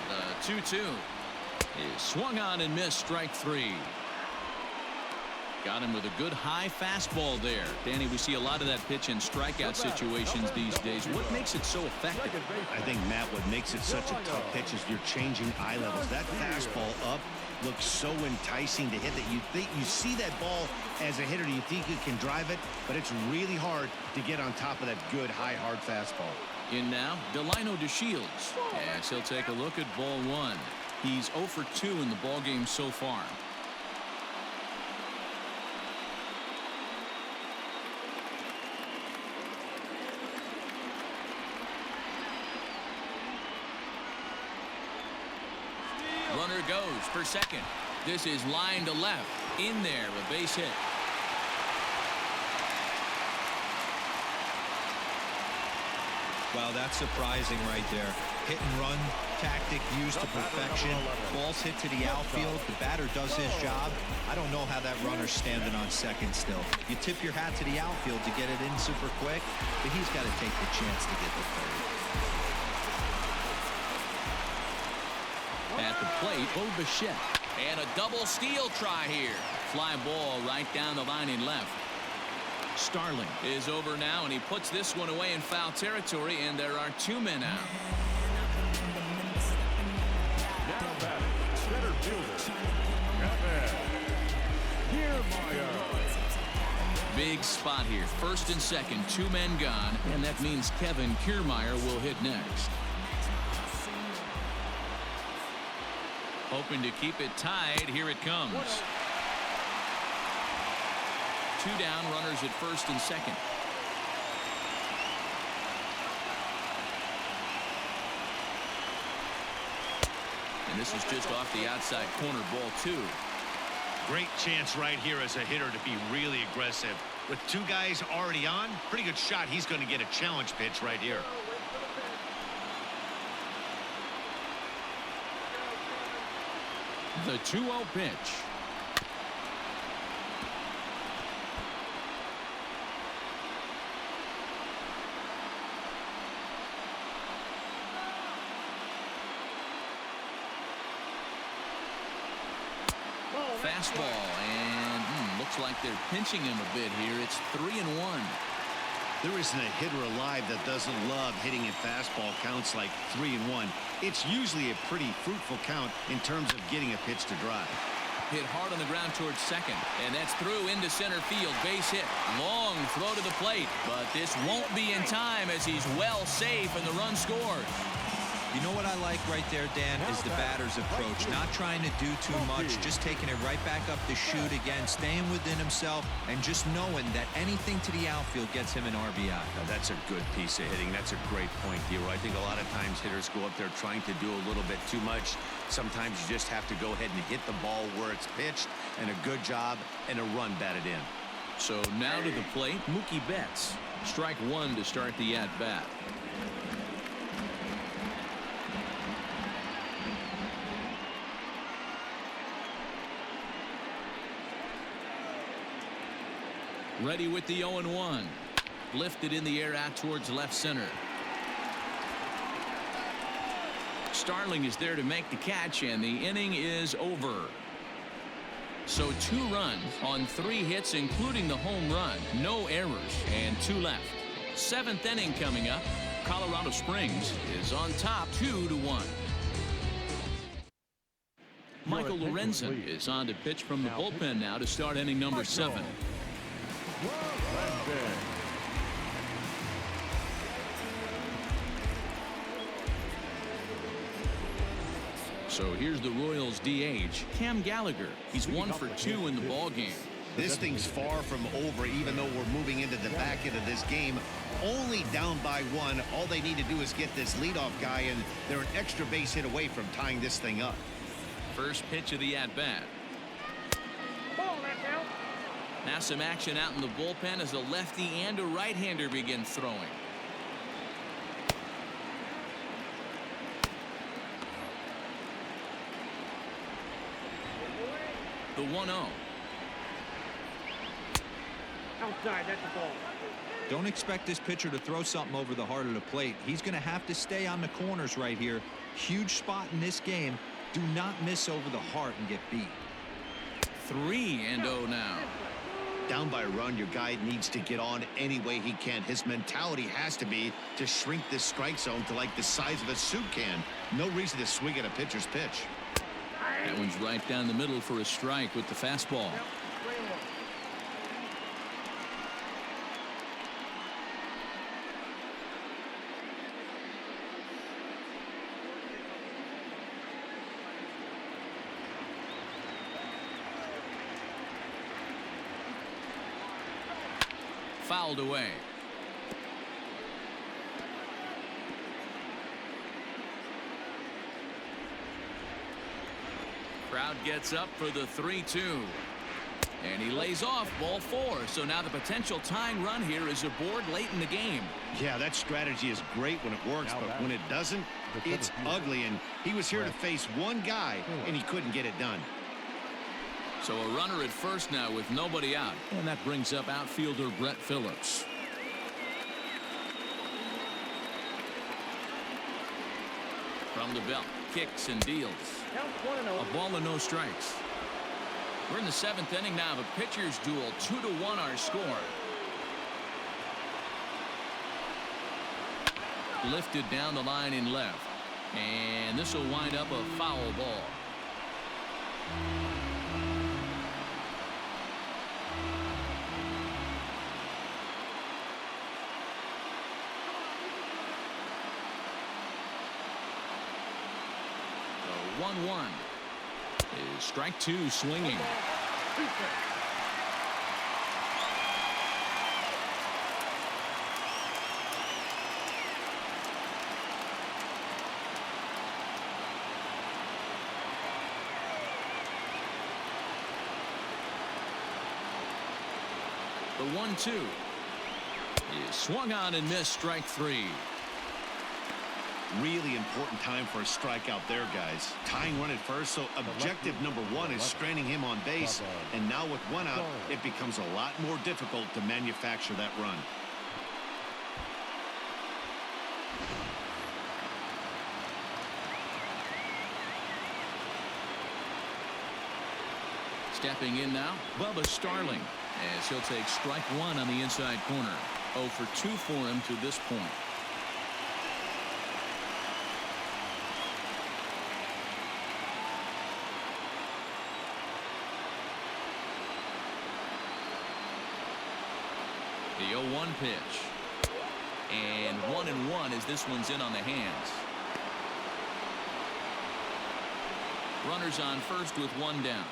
The 2-2 is swung on and missed, strike 3. Got him with a good high fastball there. Danny, we see a lot of that pitch in strikeout situations these days. What makes it so effective? I think, Matt, what makes it such a tough pitch is you're changing eye levels. That fastball up looks so enticing to hit that you think you see that ball as a hitter. You think you can drive it, but it's really hard to get on top of that good high hard fastball. In now, Delino DeShields. Yes, he'll take a look at ball 1. He's 0 for 2 in the ballgame so far. Runner goes for second. This is line to left. In there, a base hit. Well, that's surprising right there. Hit and run tactic used to perfection. Balls hit to the outfield. The batter does his job. I don't know how that runner's standing on second still. You tip your hat to the outfield to get it in super quick, but he's got to take the chance to get the third. At the plate, Bo Bichette. And a double steal try here. Fly ball right down the line in left. Starling is over now, and he puts this one away in foul territory, and there are 2 men out. Now batting, center fielder, Kevin Kiermaier. Big spot here. First and second, 2 men gone, and that means Kevin Kiermaier will hit next. Hoping to keep it tied. Here it comes. 2 down, runners at first and second. And this is just off the outside corner, ball 2. Great chance right here as a hitter to be really aggressive. With 2 guys already on, pretty good shot. He's going to get a challenge pitch right here. The 2-0 pitch. Fastball, and looks like they're pinching him a bit here. It's 3-1. There isn't a hitter alive that doesn't love hitting a fastball. Counts like 3-1. it's usually a pretty fruitful count in terms of getting a pitch to drive. Hit hard on the ground towards second, and that's through into center field. Base hit. Long throw to the plate, but this won't be in time as he's well safe and the run scored. You know what I like right there, Dan, is the batter's approach. Not trying to do too much, just taking it right back up the chute again, staying within himself, and just knowing that anything to the outfield gets him an RBI. Now, that's a good piece of hitting. That's a great point, Hero. I think a lot of times hitters go up there trying to do a little bit too much. Sometimes you just have to go ahead and hit the ball where it's pitched, and a good job, and a run batted in. So now to the plate, Mookie Betts. Strike one to start the at-bat. Ready with the 0-1. Lifted in the air out towards left center. Starling is there to make the catch, and the inning is over. So 2 runs on 3 hits, including the home run. No errors, and 2 left. 7th inning coming up. Colorado Springs is on top 2-1. Michael Lorenzen is on to pitch from the bullpen now to start inning number 7. So here's the Royals DH, Cam Gallagher. He's 1 for 2 in the ball game. This thing's far from over, even though we're moving into the back end of this game. Only down by 1. All they need to do is get this leadoff guy, and they're an extra base hit away from tying this thing up. First pitch of the at-bat. Now some action out in the bullpen as a lefty and a right-hander begin throwing. The 1-0. Outside, that's the ball. Don't expect this pitcher to throw something over the heart of the plate. He's going to have to stay on the corners right here. Huge spot in this game. Do not miss over the heart and get beat. 3-0 now. Down by a run, your guy needs to get on any way he can. His mentality has to be to shrink this strike zone to like the size of a soup can. No reason to swing at a pitcher's pitch. That one's right down the middle for a strike with the fastball. Fouled away. Crowd gets up for the 3-2. And he lays off ball 4. So now the potential tying run here is aboard late in the game. Yeah, that strategy is great when it works, but when it doesn't, it's ugly. And he was here to face one guy, and he couldn't get it done. So a runner at first now with nobody out. And that brings up outfielder Brett Phillips. From the belt, kicks and deals. A ball and no strikes. We're in the 7th inning now of a pitcher's duel. 2-1 our score. Lifted down the line in left. And this will wind up a foul ball. The 1-1 is strike 2 swinging. The 1-2 is swung on and missed, strike 3. Really important time for a strikeout there, guys. Tying run at first, so objective number 1 is stranding him on base. And now with 1 out, it becomes a lot more difficult to manufacture that run. Stepping in now, Bubba Starling, as he'll take strike 1 on the inside corner. 0 for 2 for him to this point. The 0-1 pitch. And 1-1 as this one's in on the hands. Runners on first with one down.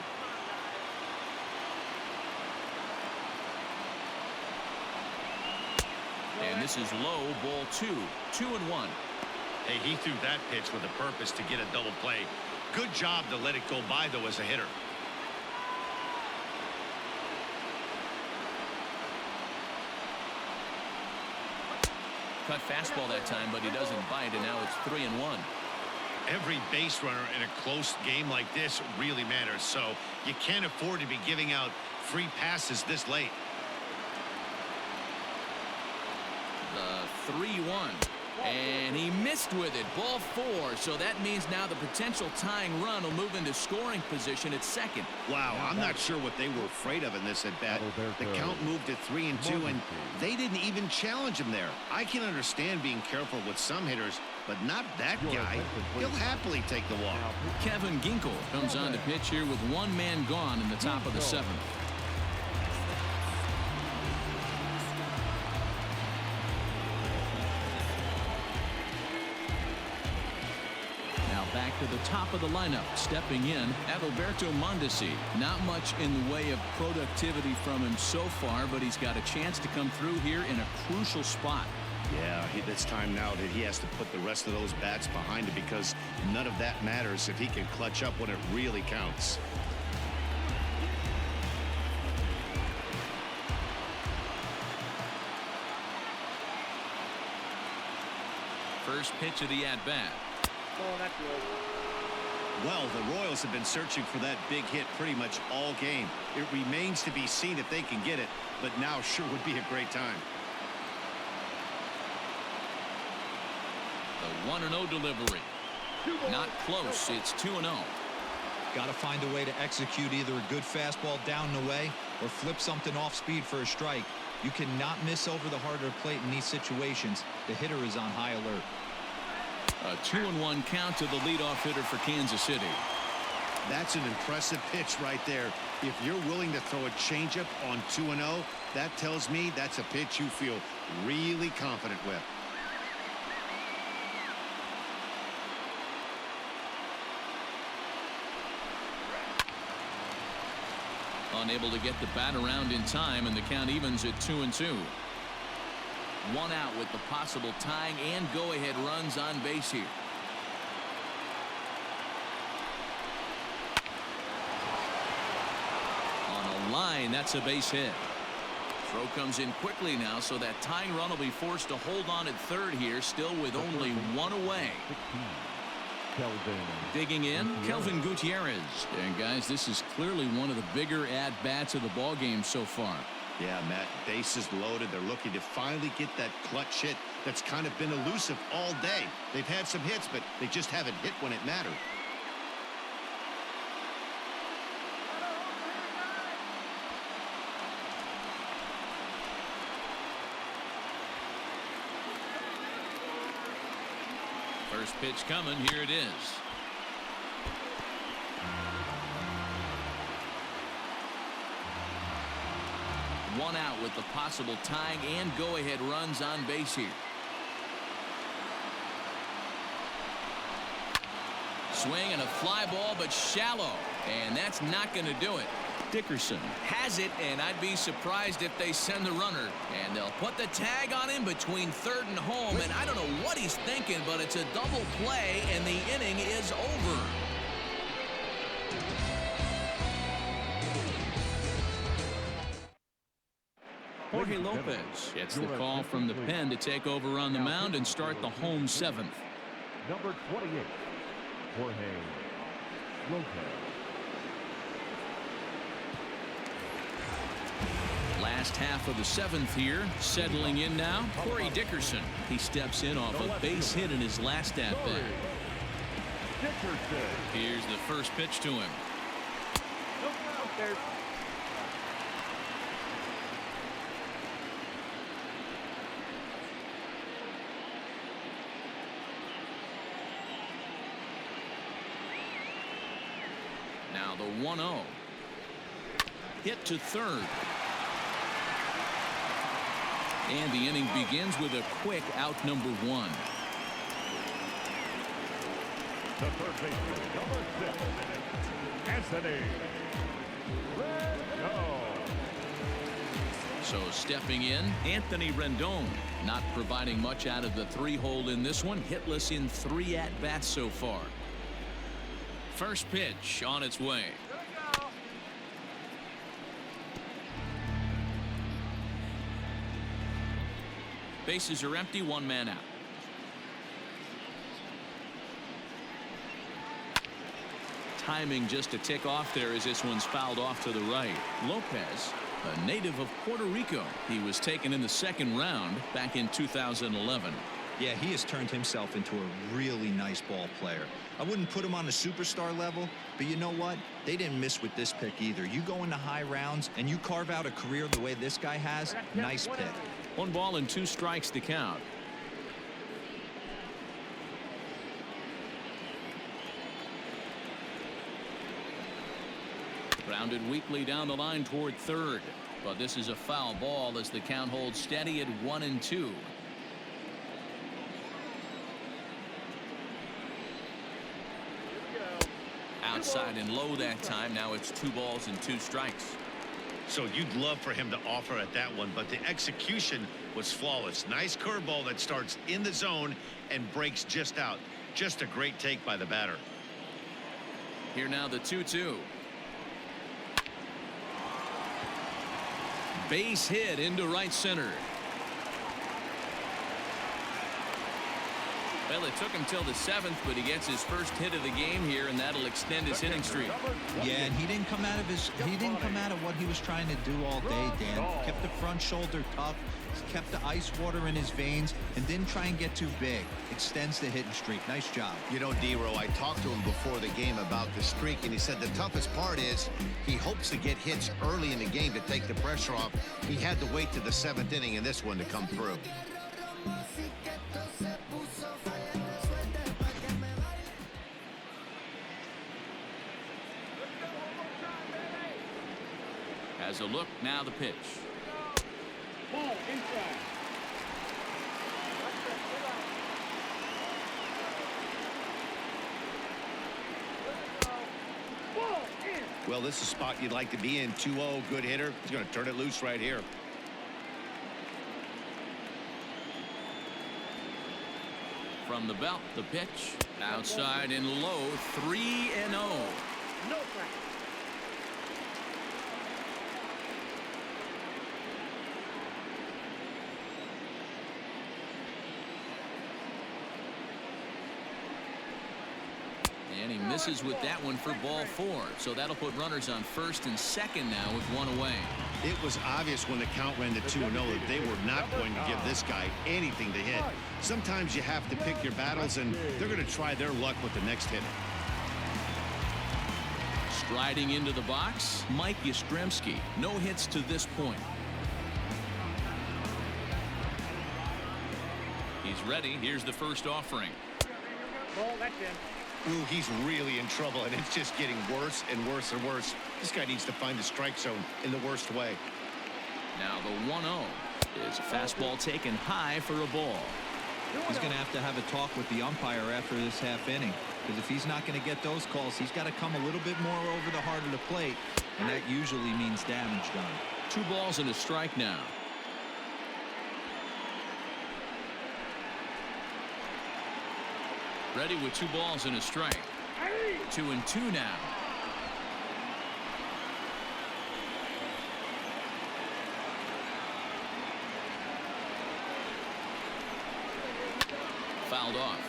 And this is low, ball 2. 2-1. Hey, he threw that pitch with a purpose to get a double play. Good job to let it go by, though, as a hitter. Cut fastball that time, but he doesn't bite, and now it's 3-1. Every base runner in a close game like this really matters, so you can't afford to be giving out free passes this late. The 3-1. And he missed with it. Ball 4. So that means now the potential tying run will move into scoring position at second. Wow, I'm not sure what they were afraid of in this at bat. The count moved to 3-2, and they didn't even challenge him there. I can understand being careful with some hitters, but not that guy. He'll happily take the walk. Kevin Ginkel comes on to pitch here with one man gone in the top of the 7th. Back to the top of the lineup, stepping in, Adalberto Mondesi. Not much in the way of productivity from him so far, but he's got a chance to come through here in a crucial spot. Yeah, it's time now that he has to put the rest of those bats behind him, because none of that matters if he can clutch up when it really counts. First pitch of the at-bat. Oh, that's low. Well, the Royals have been searching for that big hit pretty much all game. It remains to be seen if they can get it, but now sure would be a great time. The 1-0 delivery. Not close. It's 2-0. Got to find a way to execute either a good fastball down and away or flip something off speed for a strike. You cannot miss over the harder plate in these situations. The hitter is on high alert. A 2-1 count to the leadoff hitter for Kansas City. That's an impressive pitch right there. If you're willing to throw a changeup on 2-0, that tells me that's a pitch you feel really confident with. Unable to get the bat around in time, and the count evens at 2-2. One out with the possible tying and go-ahead runs on base here. On a line, that's a base hit. Throw comes in quickly now, so that tying run will be forced to hold on at third here, still with only one away. Digging in, Kelvin Gutierrez. And guys, this is clearly one of the bigger at-bats of the ball game so far. Yeah, Matt, bases loaded. They're looking to finally get that clutch hit that's kind of been elusive all day. They've had some hits, but they just haven't hit when it mattered. First pitch coming. Here it is. One out with the possible tying and go-ahead runs on base here. Swing and a fly ball, but shallow, and that's not going to do it. Dickerson has it, and I'd be surprised if they send the runner, and they'll put the tag on him between third and home, and I don't know what he's thinking, but it's a double play, and the inning is over. Jorge Lopez gets the call from the pen to take over on the mound and start the home 7th. Number 28, Jorge Lopez. Last half of the 7th here, settling in now, Corey Dickerson. He steps in off a base hit in his last at-bat. Here's the first pitch to him. Now the 1-0. Hit to third. And the inning begins with a quick out number 1. The third baseman, number 6, Anthony Rendon. So stepping in, Anthony Rendon, not providing much out of the 3-hole in this one. Hitless in 3 at-bats so far. First pitch on its way. Bases are empty, 1 man out. Timing just a tick off there as this one's fouled off to the right. Lopez, a native of Puerto Rico. He was taken in the 2nd round back in 2011. Yeah, he has turned himself into a really nice ball player. I wouldn't put him on a superstar level, but you know what? They didn't miss with this pick either. You go into high rounds and you carve out a career the way this guy has. Nice pick. 1 ball and 2 strikes to count. Grounded weakly down the line toward 3rd, but this is a foul ball as the count holds steady at 1-2. Outside and low that time. Now it's 2 balls and 2 strikes. So you'd love for him to offer at that one, but the execution was flawless. Nice curveball that starts in the zone and breaks just out. Just a great take by the batter. Here now the 2-2. Base hit into right center. Well, it took him till the 7th, but he gets his first hit of the game here, and that'll extend his inning streak. Yeah, and he didn't come out of what he was trying to do all day, Dan. Kept the front shoulder tough, kept the ice water in his veins, and didn't try and get too big. Extends the hitting streak. Nice job. You know, D-Row, I talked to him before the game about the streak, and he said the toughest part is he hopes to get hits early in the game to take the pressure off. He had to wait to the 7th inning in this one to come through. Has a look, now the pitch. Ball inside. Ball in. Well, this is a spot you'd like to be in. 2-0, good hitter. He's going to turn it loose right here. From the belt, the pitch. Outside and low, 3-0. No strike. And he misses with that one for ball 4. So that'll put runners on 1st and 2nd now with 1 away. It was obvious when the count ran to 2-0 that they were not going to give this guy anything to hit. Sometimes you have to pick your battles, and they're going to try their luck with the next hitter. Striding into the box, Mike Yastrzemski. No hits to this point. He's ready. Here's the first offering. Ball, that's in. Ooh, he's really in trouble, and it's just getting worse and worse and worse. This guy needs to find the strike zone in the worst way. Now the 1-0 is a fastball taken high for a ball. He's going to have a talk with the umpire after this half inning, because if he's not going to get those calls, he's got to come a little bit more over the heart of the plate, and that usually means damage done. 2 balls and a strike now. Ready with 2 balls and a strike. 2-2 now. Fouled off.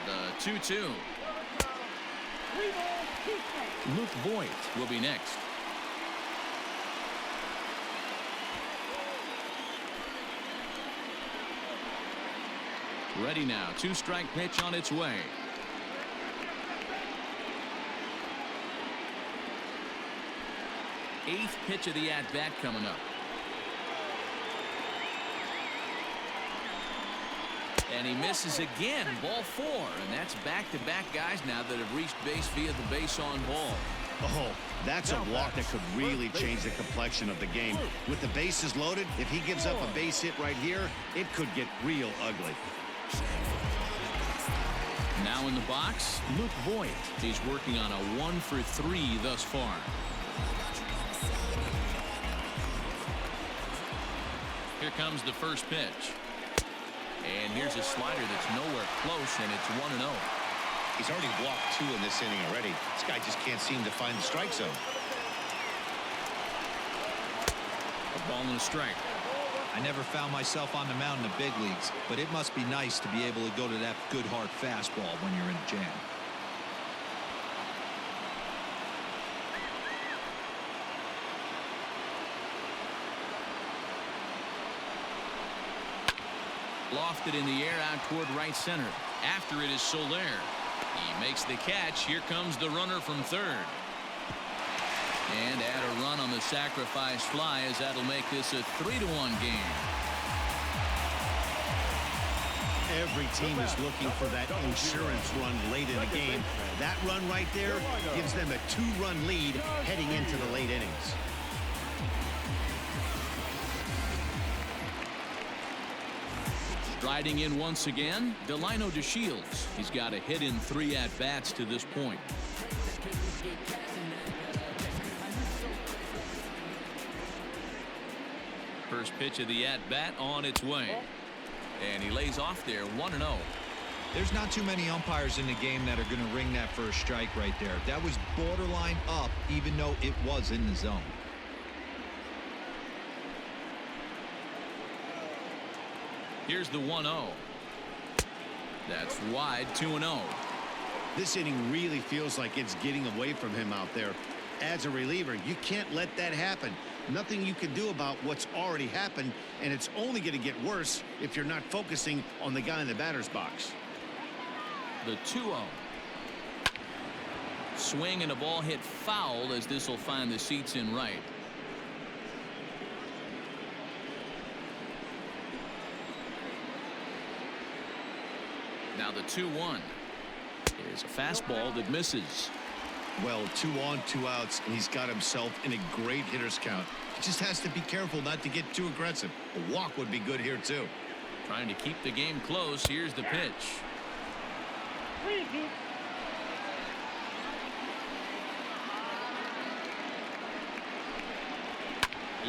The 2-2. Luke Voigt will be next. Ready now. 2-strike pitch on its way. Eighth pitch of the at-bat coming up. And he misses again. Ball 4. And that's back-to-back guys now that have reached base via the base on ball. Oh, that's a walk that could really change the complexion of the game. With the bases loaded, if he gives up a base hit right here, it could get real ugly. Now in the box, Luke Voigt. He's working on a 1-for-3 thus far. Here comes the first pitch. And here's a slider that's nowhere close, and it's 1-0. He's already walked 2 in this inning already. This guy just can't seem to find the strike zone. A ball and a strike. I never found myself on the mound in the big leagues, but it must be nice to be able to go to that good hard fastball when you're in a jam. Lofted in the air out toward right center. After it is Soler. He makes the catch. Here comes the runner from third. And add a run on the sacrifice fly, as that'll make this a 3-1 game. Every team is looking for that insurance run late in the game. That run right there gives them a 2-run lead heading into the late innings. Striding in once again, Delino DeShields. He's got a hit in 3 at-bats to this point. First pitch of the at-bat on its way. And he lays off there, 1-0. There's not too many umpires in the game that are going to ring that first strike right there. That was borderline up, even though it was in the zone. Here's the 1-0. That's wide, 2-0. This inning really feels like it's getting away from him out there. As a reliever, you can't let that happen. Nothing you can do about what's already happened, and it's only going to get worse if you're not focusing on the guy in the batter's box. The 2-0. Swing and a ball hit foul, as this will find the seats in right. Now the 2-1 is a fastball that misses. Well, 2 on, 2 outs, and he's got himself in a great hitter's count. He just has to be careful not to get too aggressive. A walk would be good here, too. Trying to keep the game close. Here's the pitch.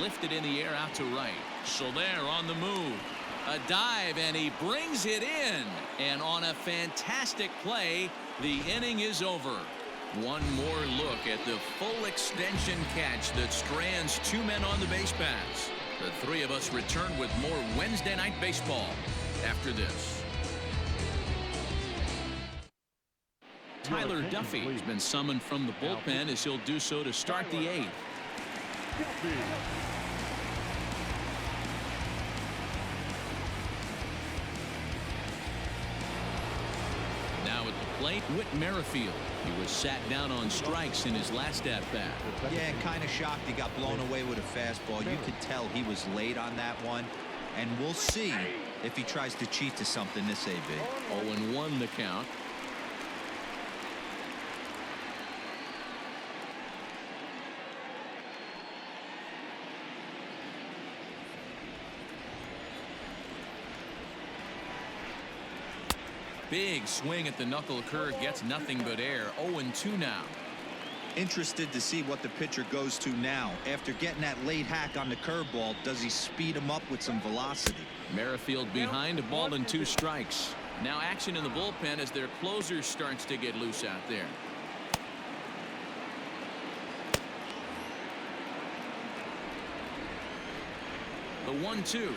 Lifted in the air out to right. Soler on the move. A dive, and he brings it in. And on a fantastic play, the inning is over. One more look at the full extension catch that strands 2 men on the base paths. The 3 of us return with more Wednesday Night Baseball after this. Tyler Duffy has been summoned from the bullpen, as he'll do so to start the 8th. Now at the plate, Whit Merrifield. He was sat down on strikes in his last at-bat. Yeah, kind of shocked he got blown away with a fastball. You could tell he was late on that one. And we'll see if he tries to cheat to something this AB. 0-1 the count. Big swing at the knuckle curve, gets nothing but air. 0-2 now. Interested to see what the pitcher goes to now. After getting that late hack on the curveball, does he speed him up with some velocity? Merrifield behind, a ball and 2 strikes. Now action in the bullpen as their closer starts to get loose out there. The 1-2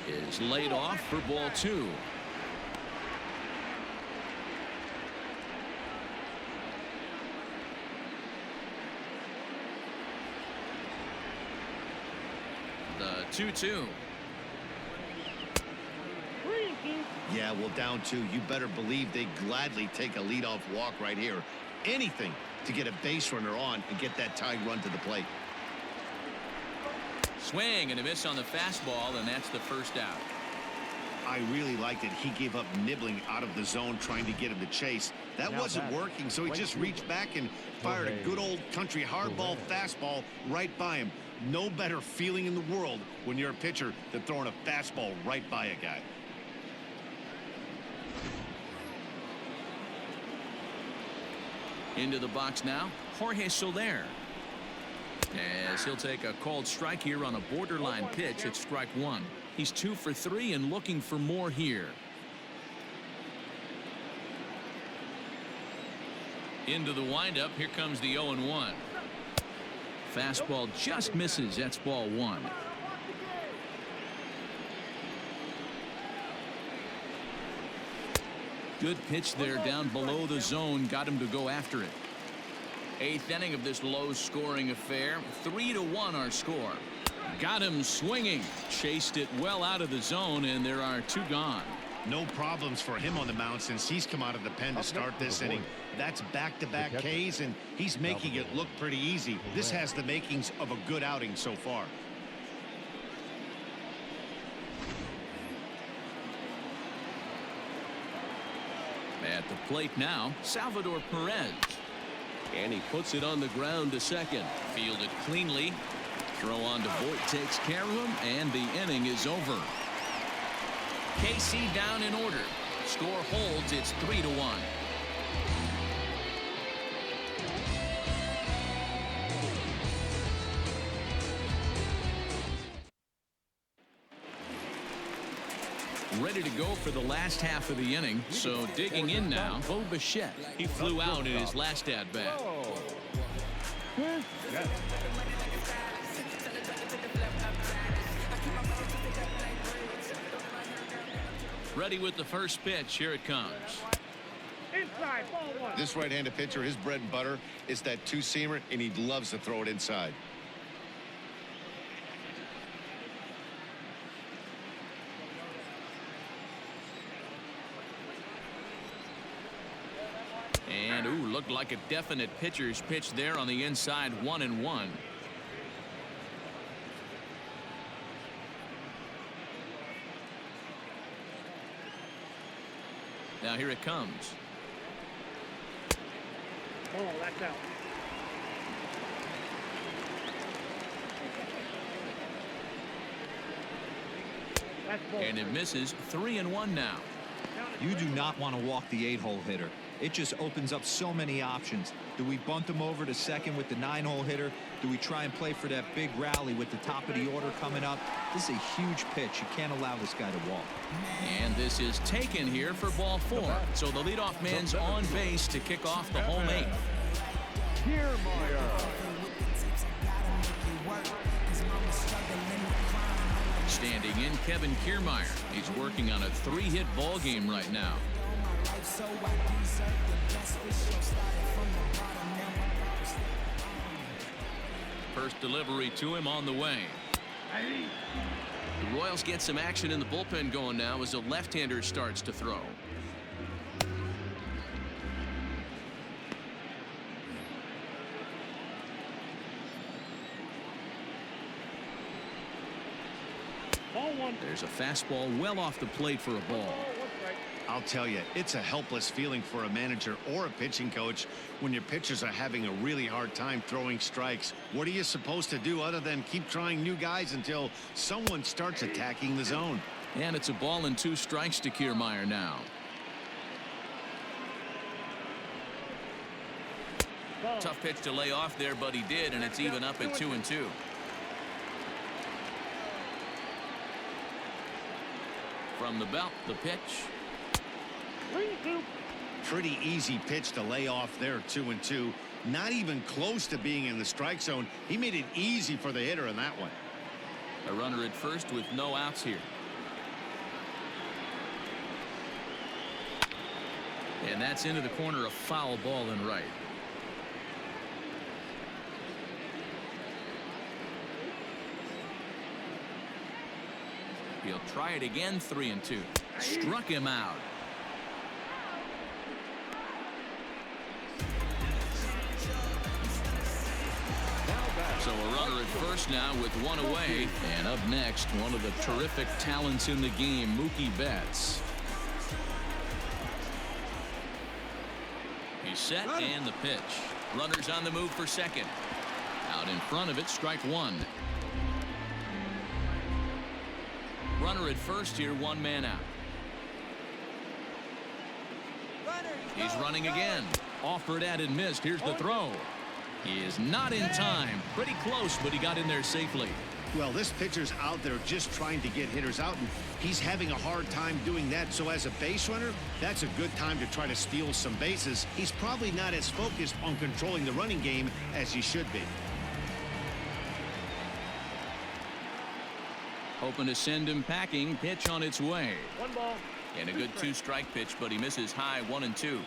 is laid off for ball 2. The 2-2. Yeah, well, down 2. You better believe they gladly take a leadoff walk right here. Anything to get a base runner on and get that tied run to the plate. Swing and a miss on the fastball, and that's the first out. I really liked it. He gave up nibbling out of the zone, trying to get him to chase. That wasn't working, so he just reached back and fired a good old country hardball fastball right by him. No better feeling in the world when you're a pitcher than throwing a fastball right by a guy. Into the box now, Jorge Soler. As he'll take a called strike here on a borderline pitch at strike one. He's 2 for 3 and looking for more here. Into the windup. Here comes the 0-1. Fastball just misses. That's ball 1. Good pitch there down below the zone. Got him to go after it. 8th inning of this low-scoring affair. 3-1 our score. Got him swinging. Chased it well out of the zone, and there are 2 gone. No problems for him on the mound since he's come out of the pen to start this inning. That's back-to-back Ks, and he's making it look pretty easy. This has the makings of a good outing so far. At the plate now, Salvador Perez. And he puts it on the ground to second. Fielded cleanly. Throw on to Voit takes care of him, and the inning is over. KC down in order. Score holds. It's 3-1. Ready to go for the last half of the inning. So digging in now, Bo Bichette. He flew out in his last at bat. Ready with the first pitch. Here it comes. Inside, ball 1. This right-handed pitcher, his bread and butter is that two-seamer, and he loves to throw it inside. And ooh, looked like a definite pitcher's pitch there on the inside. 1-1. Now here it comes. Ball, that's out. That's ball. And it misses. 3-1 now. You do not want to walk the 8-hole hitter. It just opens up so many options. Do we bunt him over to second with the 9-hole hitter? Do we try and play for that big rally with the top of the order coming up? This is a huge pitch. You can't allow this guy to walk. And this is taken here for ball 4. So the leadoff man's on base to kick off the home 8th. Standing in, Kevin Kiermaier. He's working on a 3-hit ball game right now. First delivery to him on the way. The Royals get some action in the bullpen going now as a left-hander starts to throw. Ball 1. There's a fastball well off the plate for a ball. I'll tell you, it's a helpless feeling for a manager or a pitching coach when your pitchers are having a really hard time throwing strikes. What are you supposed to do other than keep trying new guys until someone starts attacking the zone? And it's a ball and 2 strikes to Kiermaier now. Ball. Tough pitch to lay off there, but he did, and it's even up at 2-2. From the belt, the pitch. 3-2. Pretty easy pitch to lay off there, 2-2. Not even close to being in the strike zone. He made it easy for the hitter in that one. A runner at first with no outs here. And that's into the corner, a foul ball and right. He'll try it again. 3-2. Struck him out. So a Runner at first now with one away. And up next, one of the terrific talents in the game, Mookie Betts. He's set and the pitch. Runners on the move for second. Out in front of it, strike one. Runner at first here, one man out. He's running again. Offered at and missed. Here's the throw. He is not in time. Pretty close, but he got in there safely. Well, this pitcher's out there just trying to get hitters out, and he's having a hard time doing that. So as a base runner, that's a good time to try to steal some bases. He's probably not as focused on controlling the running game as he should be. Hoping to send him packing. Pitch on its way. One ball. And a good two-strike pitch, but he misses high 1-2.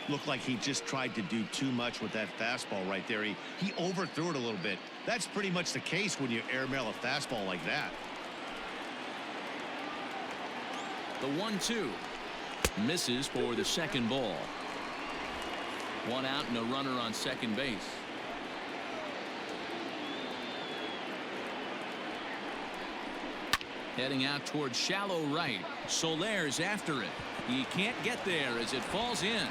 Looked like he just tried to do too much with that fastball right there. He overthrew it a little bit. That's pretty much the case when you airmail a fastball like that. The 1-2 misses for the second ball. One out and a runner on second base. Heading out towards shallow right. Soler's after it. He can't get there as it falls in.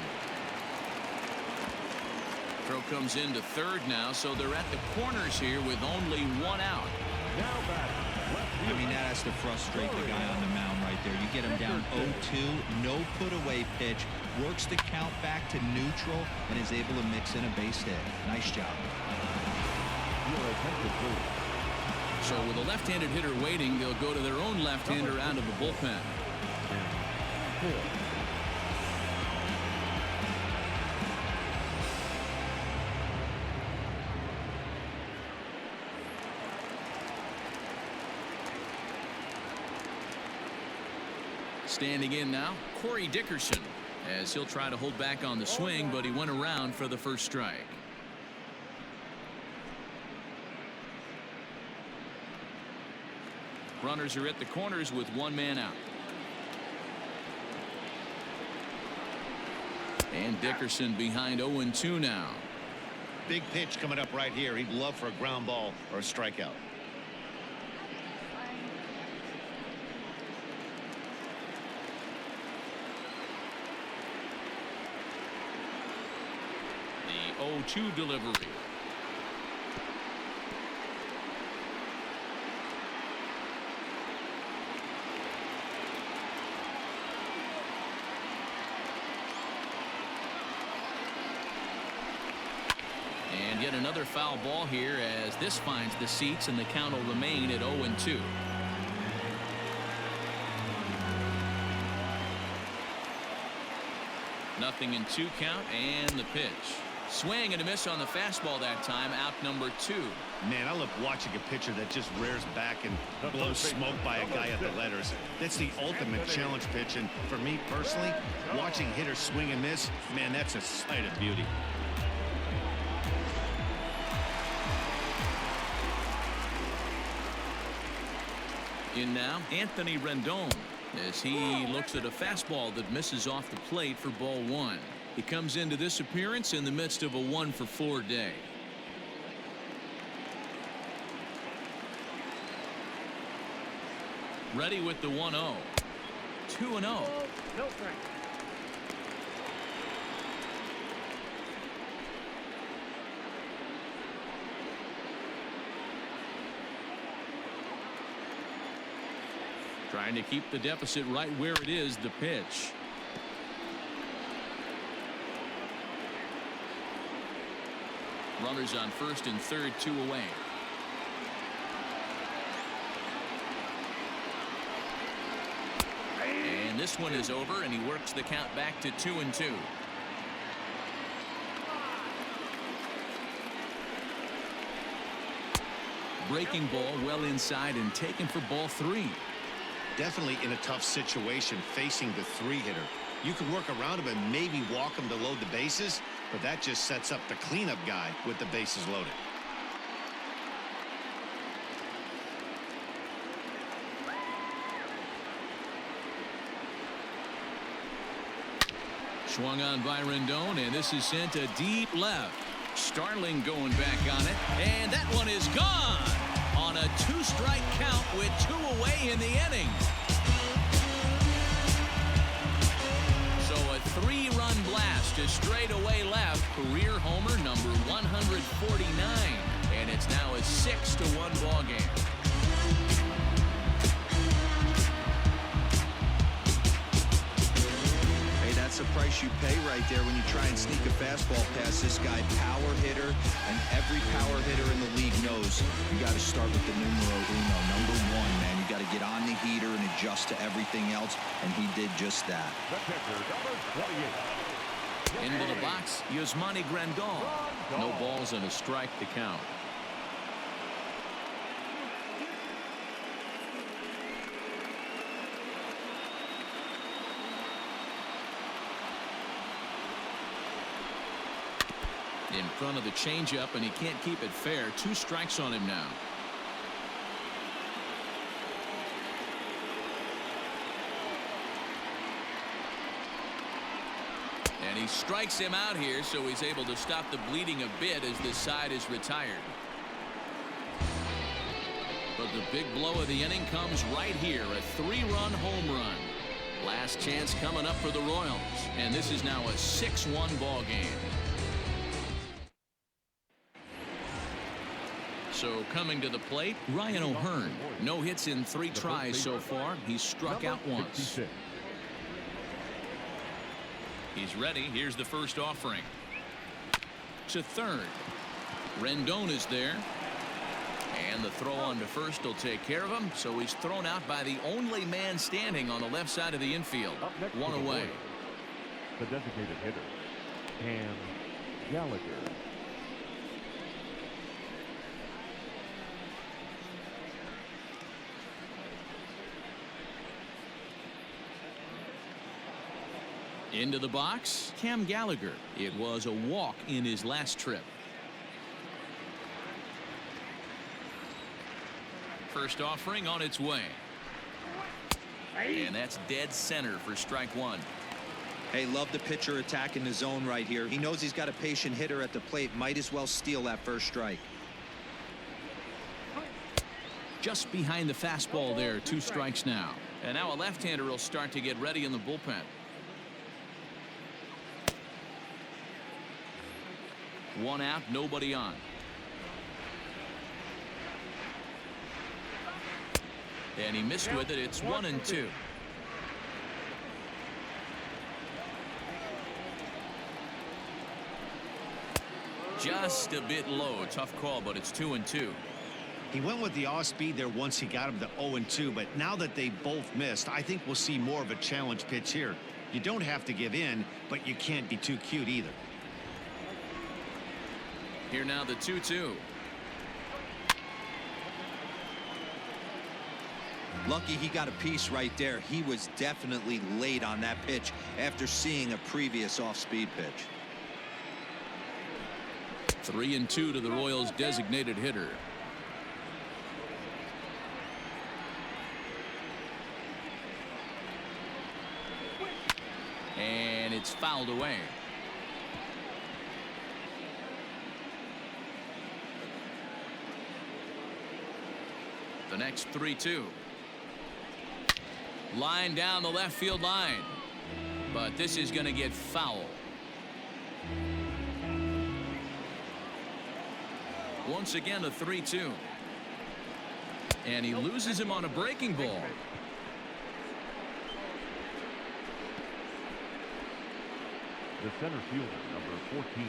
Throw comes into third now, so they're at the corners here with only one out. Now back. I mean, that has to frustrate the guy on the mound right there. You get him down 0-2, no put away pitch, works the count back to neutral, and is able to mix in a base hit. Nice job. Your attention, please. So with a left-handed hitter waiting, they'll go to their own left-hander out of the bullpen. Standing in now, Corey Dickerson, as he'll try to hold back on the swing, but he went around for the first strike. Runners are at the corners with one man out. And Dickerson behind 0-2 now. Big pitch coming up right here. He'd love for a ground ball or a strikeout. The 0-2 delivery. And yet another foul ball here as this finds the seats, and the count will remain at 0-2. Nothing in 2 count, and the pitch. Swing and a miss on the fastball that time, out number 2. Man, I love watching a pitcher that just rears back and blows smoke by a guy at the letters. That's the ultimate challenge pitch, and for me personally, watching hitters swing and miss, man, that's a sight of beauty. In now, Anthony Rendon, as he looks at a fastball that misses off the plate for ball 1. He comes into this appearance in the midst of a 1-for-4 day. Ready with the 1-0. 2-0. No strike. Trying to keep the deficit right where it is. The pitch. Runners on first and third, 2 away. And this one is over, and he works the count back to 2-2. Breaking ball well inside and taken for ball 3. Definitely in a tough situation facing the 3-hitter. You can work around him and maybe walk him to load the bases, but that just sets up the cleanup guy with the bases loaded. Swung on by Rendon, and this is sent to deep left. Starling going back on it, and that one is gone on a 2-strike count with 2 away in the inning. So a 3-run blast to straightaway left, career homer number 149, and it's now a 6-1 ball game. That's the price you pay right there when you try and sneak a fastball past this guy. Power hitter, and every power hitter in the league knows you got to start with the numero uno, number 1, man. You got to get on the heater and adjust to everything else, and he did just that. The pitcher, number 28. Into the box, Yasmani Grandal. No balls and a strike to count. In front of the changeup, and he can't keep it fair. 2 strikes on him now. And he strikes him out here, so he's able to stop the bleeding a bit as this side is retired. But the big blow of the inning comes right here, a 3-run home run. Last chance coming up for the Royals, and this is now a 6-1 ball game. So coming to the plate, Ryan O'Hearn. No hits in 3 tries so far. He's struck out once. He's ready. Here's the first offering. To third. Rendon is there. And the throw on to first will take care of him. So he's thrown out by the only man standing on the left side of the infield. 1 away. The designated hitter, Cam Gallagher. Into the box, Cam Gallagher. It was a walk in his last trip. First offering on its way. And that's dead center for strike 1. Hey, love the pitcher attacking the zone right here. He knows he's got a patient hitter at the plate. Might as well steal that first strike. Just behind the fastball there. 2 strikes now. And now a left-hander will start to get ready in the bullpen. One out, nobody on. And he missed with it. It's 1-2. Just a bit low. Tough call, but it's 2-2. He went with the off speed there once he got him to 0-2, but now that they both missed, I think we'll see more of a challenge pitch here. You don't have to give in, but you can't be too cute either. Here now the 2-2. Lucky he got a piece right there. He was definitely late on that pitch after seeing a previous off-speed pitch. 3-2 to the Royals' designated hitter. And it's fouled away. The next 3-2. Line down the left field line. But this is going to get foul. Once again a 3-2. And he loses him on a breaking ball. The center fielder, number 14,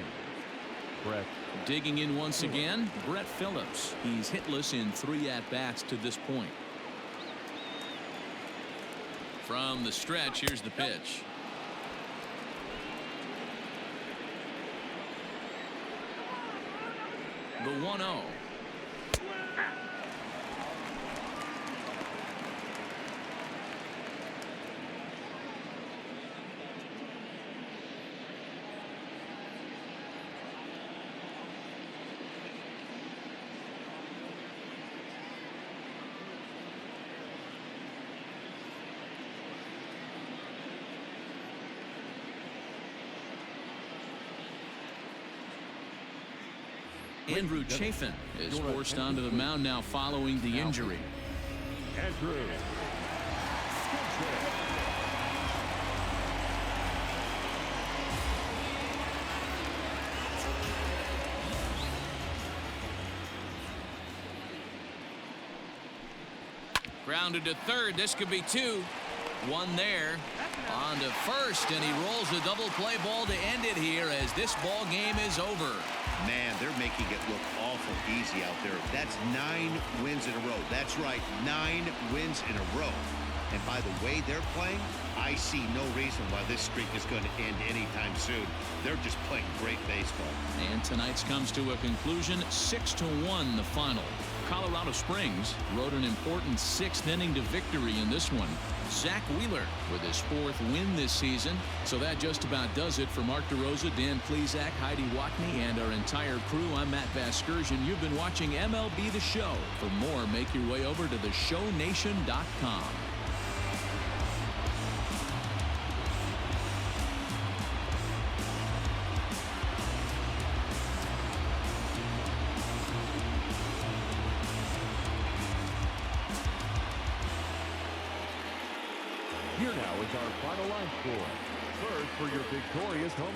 Brett. Digging in once again, Brett Phillips. He's hitless in 3 at-bats to this point. From the stretch, here's the pitch. The 1-0. Andrew Chafin is forced onto the mound now following the injury. Andrew. Grounded to third. This could be two. One there. On to first, and he rolls a double play ball to end it here as this ball game is over. Man, they're making it look awful easy out there. That's 9 wins in a row. That's right, 9 wins in a row. And by the way they're playing, I see no reason why this streak is going to end anytime soon. They're just playing great baseball. And tonight's comes to a conclusion, 6-1 the final. Colorado Springs rode an important 6th inning to victory in this one. Zach Wheeler with his 4th win this season. So that just about does it for Mark DeRosa, Dan Plesac, Heidi Watney, and our entire crew. I'm Matt Vasgersian. You've been watching MLB The Show. For more, make your way over to theshownation.com. Here now is our final line score. First for your victorious home